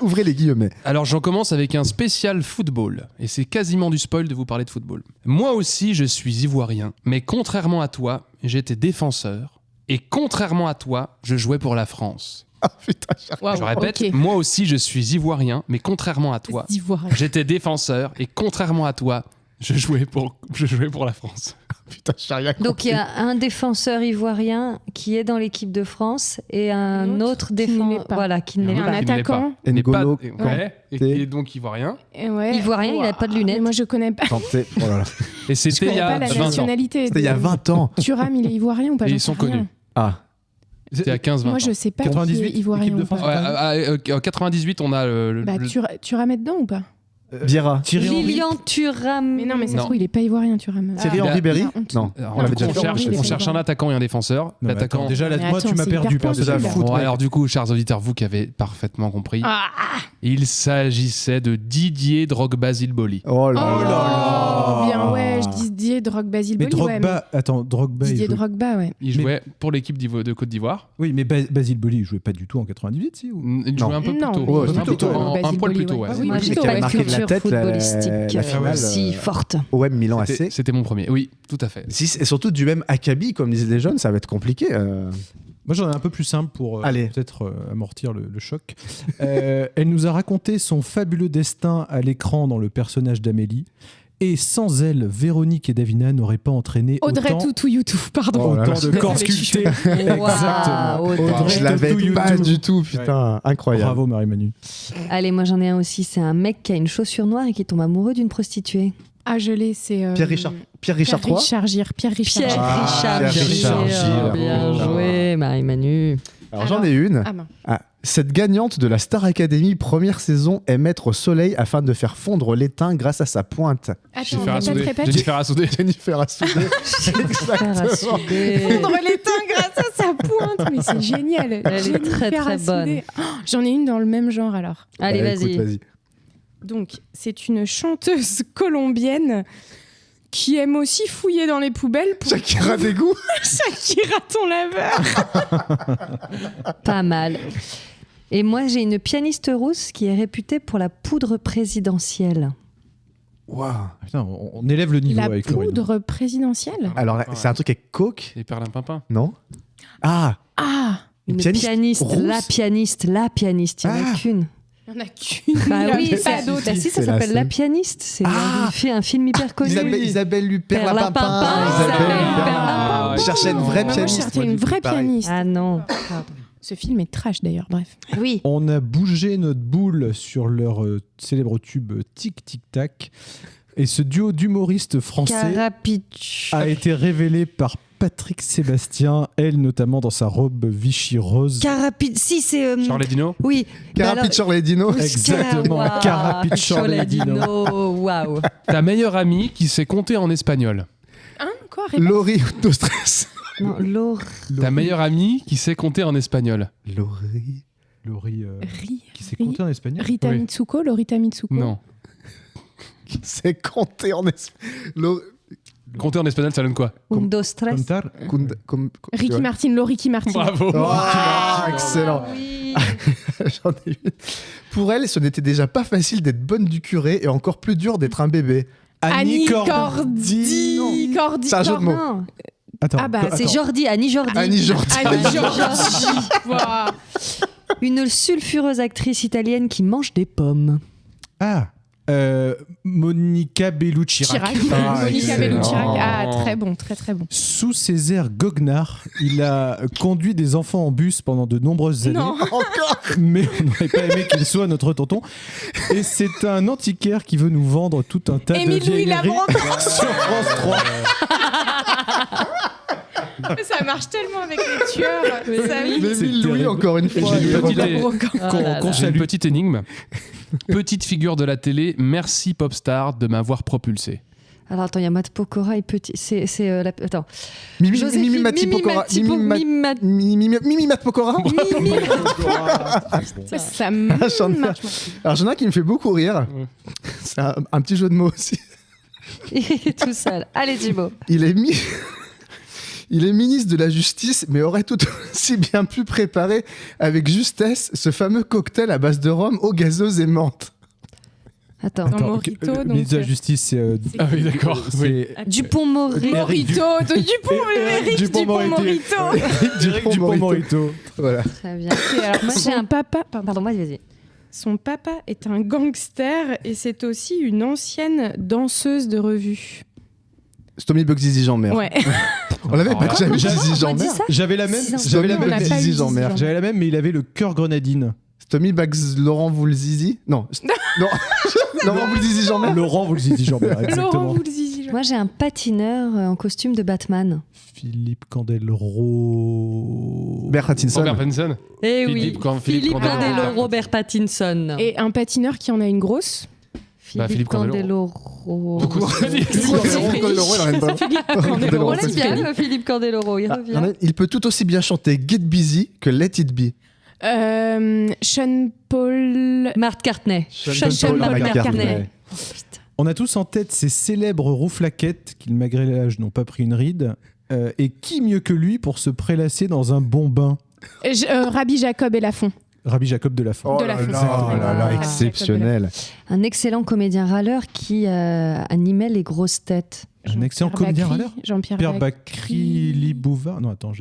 Ouvrez les guillemets. Alors, j'en commence avec un spécial football et c'est quasiment du spoil de vous parler de football. Moi aussi, je suis ivoirien, mais contrairement à toi, j'étais défenseur et contrairement à toi, je jouais pour la France. Ah putain, Wow, je répète, okay. Moi aussi je suis ivoirien, mais contrairement à toi, j'étais défenseur et contrairement à toi, je jouais pour la France. Putain, j'ai rien compris. Donc il y a un défenseur ivoirien qui est dans l'équipe de France et un autre défenseur qui ne l'est pas. Un attaquant. N'Golo et donc ivoirien. Ivoirien, il n'a pas de lunettes. Mais moi je connais pas. Tenté. Oh là là. Et c'était il y a la 20 ans. nationalité. C'était il y a 20 ans. Thuram, il est ivoirien ou pas? Et J'en ils sont sais rien. connus. Ah. C'était à 15-20 ans. Moi je sais pas 98, qui est ivoirien équipe de ou France. pas. En 98, on a le... Thuram est dedans ou pas? Vieira. Lilian Thuram. Mais non, mais ça se Non. trouve, il est pas ivoirien, Thuram. Thierry Henry Berry. Non. Alors, On l'avait déjà fait. on cherche un attaquant et un défenseur. Non, mais L'attaquant... attends, déjà, là, Mais moi, attends, tu m'as c'est perdu. hyper perso. pointu, là. foot, Bon, mec. alors du coup, chers auditeurs, vous qui avez parfaitement compris, il s'agissait de Didier Drogba Zilboli. Oh là là. Oh, bien, ouais, je dis Didier Drogba-Basile Mais Boli. Drogba, attends, Drogba. Didier il jouait- Drogba, ouais. Il jouait pour l'équipe de Côte d'Ivoire. Oui, mais Basile Boli, il jouait pas du tout en 98, si ou... Il jouait un peu plus Non, tôt. mais Ouais, Un plutôt peu tôt, tôt, ouais. un poil plus Basile tôt. Boli, ouais. ouais. Oui, Oui, plutôt mais qui avait la marqué de la culture tête footballistique la finale, si forte. OM Milan C'était- AC. C'était mon premier. Oui, tout à fait. Et surtout du même acabit, comme disaient les jeunes, ça va être compliqué. Moi, j'en ai un peu plus simple pour Allez. peut-être amortir le choc. Elle nous a raconté son fabuleux destin à l'écran dans le personnage d'Amélie. Et sans elle, Véronique et Davina n'auraient pas entraîné Audrey autant, Toutou YouTube, pardon. Oh là là. autant de corps sculptés. Exactement. Audrey. Je l'avais Toutou pas YouTube. du tout, putain, incroyable. Bravo Marie-Manu. Allez, moi j'en ai un aussi. C'est un mec qui a une chaussure noire et qui tombe amoureux d'une prostituée. Ah, je l'ai, c'est. Pierre Richard III. Richard Gere. Pierre Richard. Pierre Ah, Richard Pierre Richard Gere. Gere. Bien Oh. joué, Marie-Manu. Alors j'en ai une. Ah, ben. Cette gagnante de la Star Academy première saison est mettre au soleil afin de faire fondre l'étain grâce à sa pointe. Attends, Jennifer répète. Jennifer Assoudé. Jennifer Assoudé. Exactement. Fondre l'étain grâce à sa pointe. Mais c'est génial. Elle est Jennifer très, très Assoudé. Oh, j'en ai une dans le même genre alors. Allez, Bah, vas-y. écoute, vas-y. Donc, c'est une chanteuse colombienne qui aime aussi fouiller dans les poubelles pour Shakira Dégoût. Shakira ton laveur. Pas mal. Et moi, j'ai une pianiste rousse qui est réputée pour la poudre présidentielle. Waouh. Putain, on élève le niveau La avec Laurine. poudre présidentielle. Alors c'est un truc avec coke, Et Perlimpinpin. non? Ah, Ah, Une pianiste pianiste, rousse la pianiste, il n'y en a Ah. qu'une. il n'y en a qu'une. Bah Il y en a oui, pas ça, d'autres. bah si, ça C'est la s'appelle La seule. pianiste. C'est Ah. fait un film hyper connu. Isabelle Huppert, la Perlimpinpin, Pimpin. Isabelle Isabelle Huppert, Huppert. la Je cherchais une vraie Moi, je pianiste. cherchais moi, une du coup, vraie pareil. pianiste. Ah non. Ce film est trash d'ailleurs, bref. Oui. On a bougé notre boule sur leur célèbre tube Tic Tic Tac. Et ce duo d'humoristes français Carapiche. a été révélé par Patrick Sébastien, elle notamment dans sa robe Vichy rose. Carapiche. Si, c'est. Charles Dino. Oui. Carapit Chorledino. Exactement, Carapiche Choledino. Waouh. Ta meilleure amie qui sait compter en espagnol. Hein, quoi, répète. Laurie de stress. Non, Laure. Ta meilleure amie qui sait compter en espagnol. Laurie. Laurie, Ri- qui s'est Ri- compté en espagnol. Rita Oui. Mitsuko, Lorita Mitsuko. Non. C'est compté en espagnol. Compter en espagnol, ça donne quoi? Un, dos, tres. Contar. Ricky Martin, Ricky Martin. Bravo. Ah, excellent. Oui. J'en ai une. Pour elle, ce n'était déjà pas facile d'être bonne du curé et encore plus dur d'être un bébé. Annie Cordy. Cordy. Cordy. C'est un jeu de mots. Non, Attends, Ah bah, c'est Jordi, Annie Jordi. Annie Jordi. Annie Jordi. Voilà. Une sulfureuse actrice italienne qui mange des pommes. Ah, Monica Bellucci. Chirac. Ah, Monica excellent. Bellucci-Chirac. Ah, très bon, très très bon. Sous ses airs goguenards, il a conduit des enfants en bus pendant de nombreuses années. Non. Mais on n'aurait pas aimé qu'il soit notre tonton. Et c'est un antiquaire qui veut nous vendre tout un tas Émile de Louis vieilleries Labranche. sur France 3. Ça marche tellement avec les tueurs. Ça, oui. Mais C'est Louis, terrible. encore une fois. J'ai une petite- Oh J'ai une petite énigme. Petite figure de la télé, merci Popstar de m'avoir propulsé. Alors attends, il y a Matt Pokora et petit. C'est attends. Mimi Joséphine Mati Pokora. Mimi Mat Pokora. Ça J'en ai- marche. Alors j'en ai un qui me fait beaucoup rire. C'est un petit jeu de mots aussi. Il est tout seul. Allez, Thibaut. Il est ministre de la Justice, mais aurait tout aussi bien pu préparer avec justesse ce fameux cocktail à base de rhum, eau gazeuse et menthe. Attends. Dans Morito, le donc, ministre de la Justice, c'est. Ah oui, d'accord. Oui. Dupont-Moretti. Morito, Eric Dupond-Morito. Eric Dupond-Morito. Voilà. Très bien. Alors moi j'ai Son un papa, Pardon, vas-y. son papa est un gangster et c'est aussi une ancienne danseuse de revue. Stomy Bugsy Zizi Jean-Mer. Ouais. On l'avait pas déjà vu Zizi On dit Jean-Mer. ça J'avais la même. Six ans. J'avais la On même. n'a pas eu Zizi Zizi Jean-Mer. Jean-Mer. J'avais la même, mais il avait le cœur grenadine. Stomy Bugs Laurent Voulzizi. Non. Non. Laurent Voulzizi Jean-Mer. Laurent, vous le disiez, Jean-Mer, Laurent exactement. Voulzizi. Moi j'ai un patineur en costume de Batman. Philippe Candeloro. Bert Pattinson. Robert Pattinson. Eh Philippe oui. Philippe Candeloro. Candeloro, Robert Pattinson. Et un patineur qui en a une grosse. Philippe Candeloro. Candeloro. Candeloro, il en a pas. Candeloro, On l'aime bien, Philippe Candeloro, il revient. Il peut tout aussi bien chanter Get Busy que Let It Be. Sean Paul. Marthe Cartney. Sean Paul McCartney. Oh, putain. On a tous en tête ces célèbres rouflaquettes qui, malgré l'âge, n'ont pas pris une ride. Et qui mieux que lui pour se prélasser dans un bon bain? Rabbi Jacob et Lafont. Rabbi Jacob de Lafont. De Lafont. Oh là là, Ouais. exceptionnel. Un excellent comédien râleur qui animait les grosses têtes. Un excellent comédien râleur. Jean-Pierre Pierre Bacri. Bacri Bouvard. Non, attends,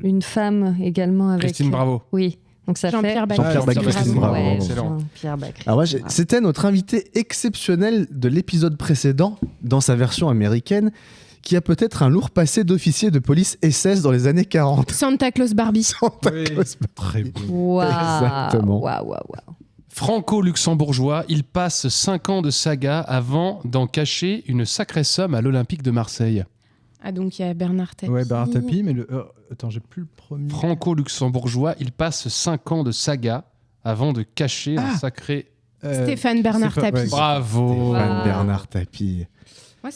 Une femme également avec... Christine Bravo. Oui, donc ça Jean-Pierre fait... Bacri. Jean-Pierre Bacri, Christine Bravo. Ouais, Excellent. Jean-Pierre Bacri. Alors Voilà. c'était notre invité exceptionnel de l'épisode précédent, dans sa version américaine, qui a peut-être un lourd passé d'officier de police SS dans les années 40. Santa Claus Barbie. Santa Claus. Très beau. Waouh. Exactement. Waouh. Franco-luxembourgeois, il passe 5 ans de saga avant d'en cacher une sacrée somme à l'Olympique de Marseille. Ah, donc il y a Bernard Tapie. Ouais, Bernard Tapie, mais attends, j'ai plus le premier. Franco-luxembourgeois, il passe 5 ans de saga avant de cacher un sacré... Stéphane Bernard Stéphane, Tapie. ouais. Bravo. Stéphane Bernard Tapie. Moi,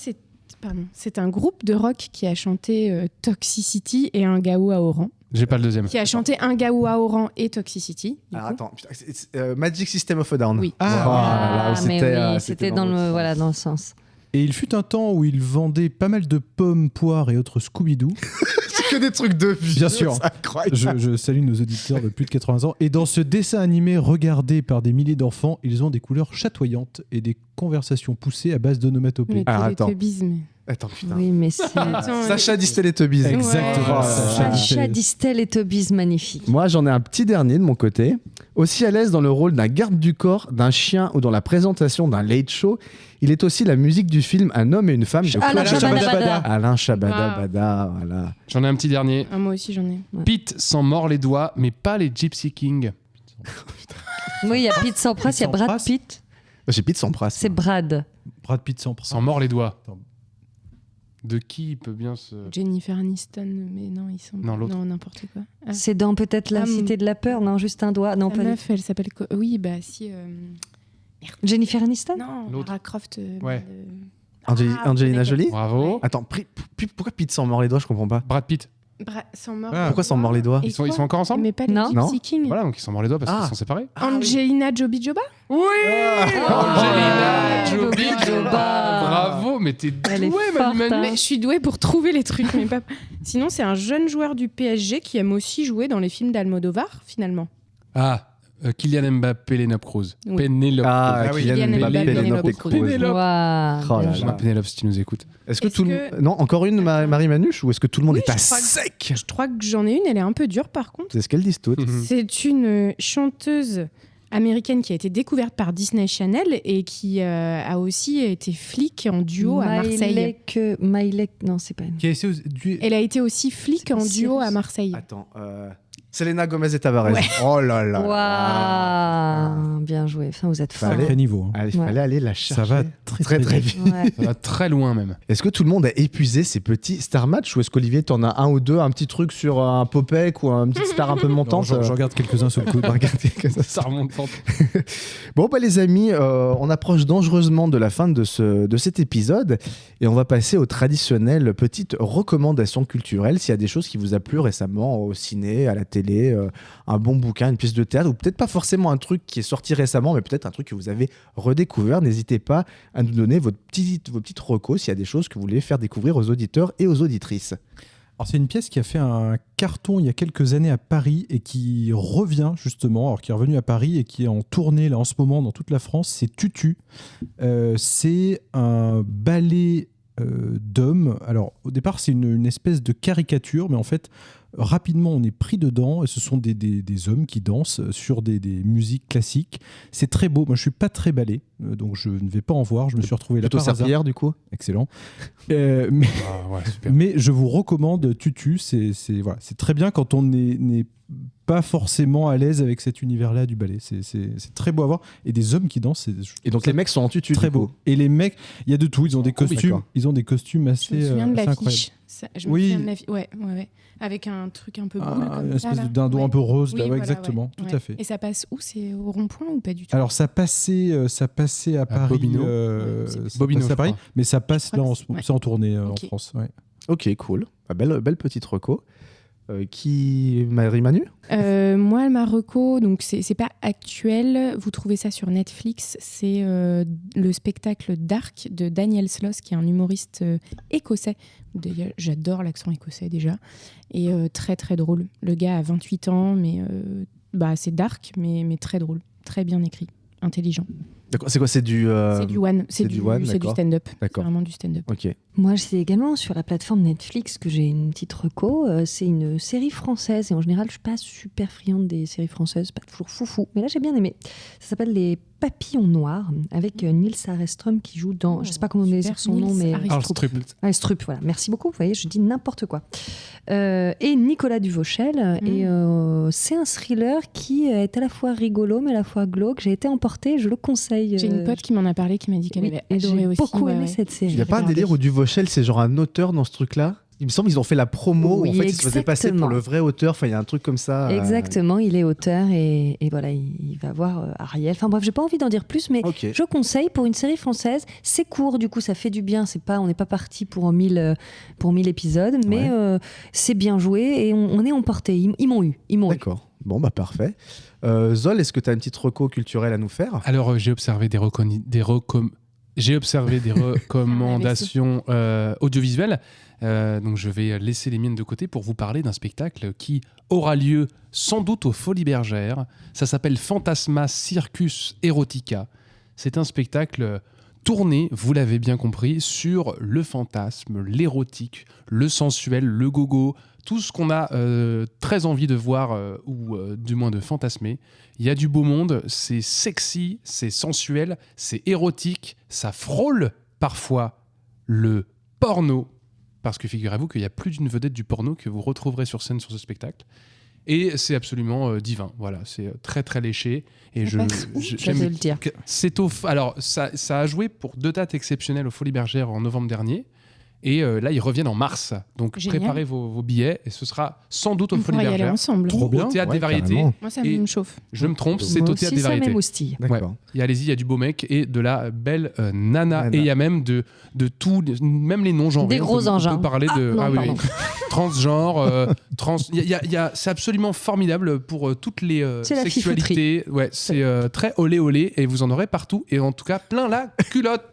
c'est un groupe de rock qui a chanté Toxicity et Un Gaou à Oran. J'ai pas le deuxième. Qui a chanté Un Gaou à Oran et Toxicity. Alors attends, putain, c'est, Magic System of a Down. Oui. C'était dans le sens. Et il fut un temps où il vendait pas mal de pommes, poires et autres Scooby-Doo. C'est que des trucs de vieux. Bien sûr. C'est incroyable. Je salue nos auditeurs de plus de 80 ans. Et dans ce dessin animé regardé par des milliers d'enfants, ils ont des couleurs chatoyantes et des conversations poussées à base d'onomatopées. Mais Teletubbies, mais... Attends, putain. Oui, mais c'est... Sacha Distel et Tubbies. Exactement. Sacha Distel et Tubbies, magnifique. Moi, j'en ai un petit dernier de mon côté. Aussi à l'aise dans le rôle d'un garde du corps, d'un chien ou dans la présentation d'un late show, il est aussi la musique du film Un homme et une femme de Alain Claude Chabat-Bada. Alain Chabat-Bada, voilà. J'en ai un petit dernier. Ah, moi aussi, j'en ai. Pete s'en mord les doigts, mais pas les Gypsy Kings. Oui, il y a Pete Sampras, il y a Brad Sampras. Pitt. J'ai Pete Sampras. C'est Brad. Brad Pitt sans S'en mord les doigts. Attends. De qui il peut bien se... Jennifer Aniston, mais non, ils sont... Non, l'autre. Non, n'importe quoi. Ah. C'est dans peut-être La Ah, Cité de la Peur, non, juste un doigt. Non, La pas meuf, elle s'appelle... Oui, bah si... Jennifer Aniston. Non, L'autre. Lara Croft. Ouais. Angelina Jolie. Bravo. Attends, pourquoi Pete s'en mord les doigts? Je comprends pas. Brad Pitt. Sans mort. Ah. Pourquoi s'en mord les doigts? Et Ils sont quoi encore ensemble? Mais pas les Non. Gypsy Kings. Voilà, donc ils s'en mordent les doigts parce qu'ils sont séparés. Angelina Jolie Joba. Oui. Ah, Jolie Joba. Bravo, mais t'es Elle est douée, forte, Manu. hein. Mais je suis douée pour trouver les trucs. Mais pas... Sinon, c'est un jeune joueur du PSG qui aime aussi jouer dans les films d'Almodovar, finalement. Ah, Kylian Mbappé, Penelope Cruz. Oui. Penelope Ah, Cruz. Kylian Kylian Mbappé, Mbappé, Penelope Penelope Cruz. Cruz. Penelope. Waouh. Oh là Bonjour là. à Penelope si tu nous écoutes. Est-ce que Est-ce tout que- Non, encore une Marie Manuche, ou est-ce que tout le monde Oui, est à je crois que- sec? Je crois que j'en ai une, elle est un peu dure par contre. C'est ce qu'elles disent toutes. C'est une chanteuse américaine qui a été découverte par Disney Channel et qui a aussi été flic en duo à Marseille. Maïlek, non, c'est pas une. Qui a essayé du... Elle a été aussi flic en duo à Marseille. Attends, Selena Gomez et Tavares. Ouais. Oh là là. Waouh, bien joué. Enfin, vous êtes fort. Fallait- Sacré niveau. hein. Il fallait aller la chercher. Ça va très vite. Ouais. Ça va très loin même. Est-ce que tout le monde a épuisé ces petits star match, ou est-ce qu'Olivier, t'en as un ou deux, un petit truc sur un Popek ou un petit star un peu Non, montante? j'en regarde quelques-uns sur le coup. Regardez que ça. Ça remonte fort. Bon, bah, les amis, on approche dangereusement de la fin de cet épisode et on va passer aux traditionnelles petites recommandations culturelles. S'il y a des choses qui vous a plu récemment au ciné, à la télé, un bon bouquin, une pièce de théâtre, ou peut-être pas forcément un truc qui est sorti récemment, mais peut-être un truc que vous avez redécouvert, n'hésitez pas à nous donner vos petites recos s'il y a des choses que vous voulez faire découvrir aux auditeurs et aux auditrices. Alors c'est une pièce qui a fait un carton il y a quelques années à Paris et qui revient justement, alors qui est revenu à Paris et qui est en tournée là en ce moment dans toute la France, c'est Tutu. C'est un ballet d'hommes. Alors au départ c'est une espèce de caricature, mais en fait rapidement on est pris dedans et ce sont des hommes qui dansent sur des musiques classiques. C'est très beau. Moi je suis pas très ballet, donc je ne vais pas en voir. Je me suis retrouvé là Plutôt par hasard. serpillière du coup. Excellent. Mais Ah, ouais, super. mais je vous recommande Tutu, c'est très bien quand on n'est pas forcément à l'aise avec cet univers-là du ballet. C'est très beau à voir. Et des hommes qui dansent, Et donc les mecs sont en tutu. très du coup. beau. Et les mecs, il y a de tout. Ils ont des costumes, d'accord. ils ont des costumes assez, Je me souviens de assez incroyables. l'affiche. Je me Oui. souviens de l'affiche. Ouais. Avec un truc un peu boule comme Une ça. espèce là. de dindon Ouais. un peu rose, Oui, là, ouais, voilà, exactement, ouais. tout Ouais. à fait. Et ça passe où? C'est au rond-point ou pas du tout? Alors ça passait à Paris, Bobino. C'est Bobino, ça passait à je Paris, crois. mais ça passe crois là, que c'est- c'est en tournée Ok. en France. Ouais. Ok, cool. Belle petite reco. Marie-Manu? Moi, le Marocco, donc c'est pas actuel. Vous trouvez ça sur Netflix. C'est le spectacle Dark de Daniel Sloss, qui est un humoriste écossais. D'ailleurs, j'adore l'accent écossais déjà. Et très très drôle. Le gars a 28 ans, mais c'est dark, mais très drôle. Très bien écrit, intelligent. D'accord. C'est quoi? C'est du one. C'est du stand-up. D'accord. C'est vraiment du stand-up. Ok. Moi, c'est également sur la plateforme Netflix que j'ai une petite reco. C'est une série française. Et en général, je suis pas super friande des séries françaises. Pas toujours foufou. Mais là, j'ai bien aimé. Ça s'appelle Les Papillons Noirs, avec Nils Areström qui joue dans... je sais pas comment on dire son nom, mais... Arestrup, voilà. Merci beaucoup. Vous voyez, je dis n'importe quoi. Et Nicolas Duvauchel. Et c'est un thriller qui est à la fois rigolo, mais à la fois glauque. J'ai été emportée, je le conseille. J'ai une pote qui m'en a parlé, qui m'a dit qu'elle avait adoré aussi. J'ai beaucoup aimé cette série. Il n'y a pas un délire où Duvauchel, c'est genre un auteur dans ce truc-là? Il me semble qu'ils ont fait la promo où en fait, il se faisait passer pour le vrai auteur. Enfin, il y a un truc comme ça. Exactement, il est auteur et voilà, il va voir Ariel. Enfin bref, j'ai pas envie d'en dire plus, mais je conseille pour une série française. C'est court, du coup, ça fait du bien. On n'est pas parti pour 1000 épisodes, mais c'est bien joué et on est emporté. Ils m'ont eu. D'accord. Bon, parfait. Zol, est-ce que tu as une petite reco culturelle à nous faire? Alors, j'ai observé des recommandations audiovisuelles. Donc je vais laisser les miennes de côté pour vous parler d'un spectacle qui aura lieu sans doute aux Folies Bergères. Ça s'appelle Fantasma Circus Erotica. C'est un spectacle tourné, vous l'avez bien compris, sur le fantasme, l'érotique, le sensuel, le gogo, tout ce qu'on a très envie de voir ou du moins de fantasmer. Il y a du beau monde, c'est sexy, c'est sensuel, c'est érotique, ça frôle parfois le porno. Parce que figurez-vous qu'il y a plus d'une vedette du porno que vous retrouverez sur scène sur ce spectacle. Et c'est absolument divin. Voilà, c'est très très léché. Et j'aime le dire. Alors, ça a joué pour 2 dates exceptionnelles aux Folies Bergères en novembre dernier. Et là, ils reviennent en mars. Donc, Génial. Préparez vos billets. Et ce sera sans doute aux Folies Bergères. On pourra y aller ensemble. Trop bien. Au Théâtre des Variétés. Carrément. Moi, ça me chauffe. Je me trompe, c'est au Théâtre des Variétés. Ça m'émoustille. D'accord. Et allez-y, il y a du beau mec et de la belle nana. Et il y a même de tout, même les non-genres. Des gros engins. On peut parler de oui. transgenre, c'est absolument formidable pour toutes les sexualités. Ouais, c'est très olé olé et vous en aurez partout et en tout cas plein la culotte.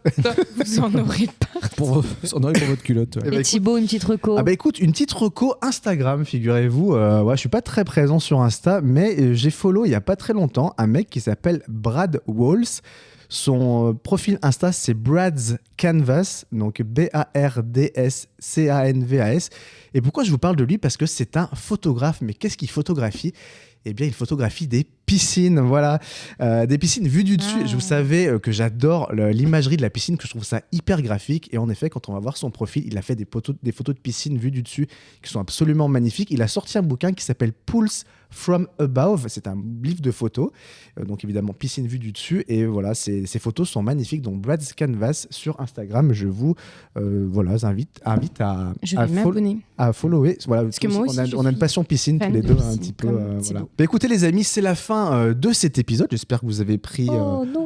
Vous en aurez partout. Pour votre culotte. Ouais. Et Thibaut, une petite reco. Écoute, une petite reco Instagram, figurez-vous. Je suis pas très présent sur Insta, mais j'ai follow il y a pas très longtemps un mec qui s'appelle Brad Walls. Son profil Insta, c'est Brad's Canvas, donc BARDSCANVAS. Et pourquoi je vous parle de lui? Parce que c'est un photographe. Mais qu'est-ce qu'il photographie? Eh bien, il photographie des piscines, voilà. Des piscines vues du dessus. Vous savez que j'adore l'imagerie de la piscine, que je trouve ça hyper graphique. Et en effet, quand on va voir son profil, il a fait des photos de piscine vues du dessus qui sont absolument magnifiques. Il a sorti un bouquin qui s'appelle Pulse from Above. C'est un livre de photos. Donc évidemment, piscine vue du dessus. Et voilà, ces photos sont magnifiques. Donc Brad's Canvas sur Instagram. Je vous invite à follower. Voilà, parce que moi aussi, on a une passion piscine tous les deux un petit peu. Voilà. Écoutez les amis, c'est la fin de cet épisode. J'espère que vous avez pris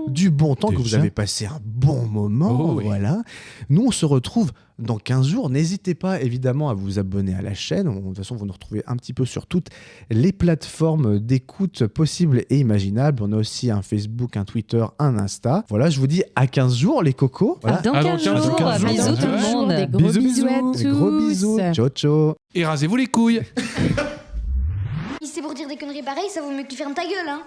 du bon temps, que vous avez passé un bon moment. Voilà. Nous, on se retrouve dans 15 jours. N'hésitez pas évidemment à vous abonner à la chaîne. De toute façon, vous nous retrouvez un petit peu sur toutes les plateformes d'écoute possibles et imaginables. On a aussi un Facebook, un Twitter, un Insta. Voilà, je vous dis à 15 jours les cocos. Voilà. Dans 15 jours. Bisous tout le monde. Des gros bisous à tous. Des gros bisous. Ciao, ciao. Et rasez-vous les couilles. Si c'est pour dire des conneries pareilles, ça vaut mieux que tu fermes ta gueule, hein.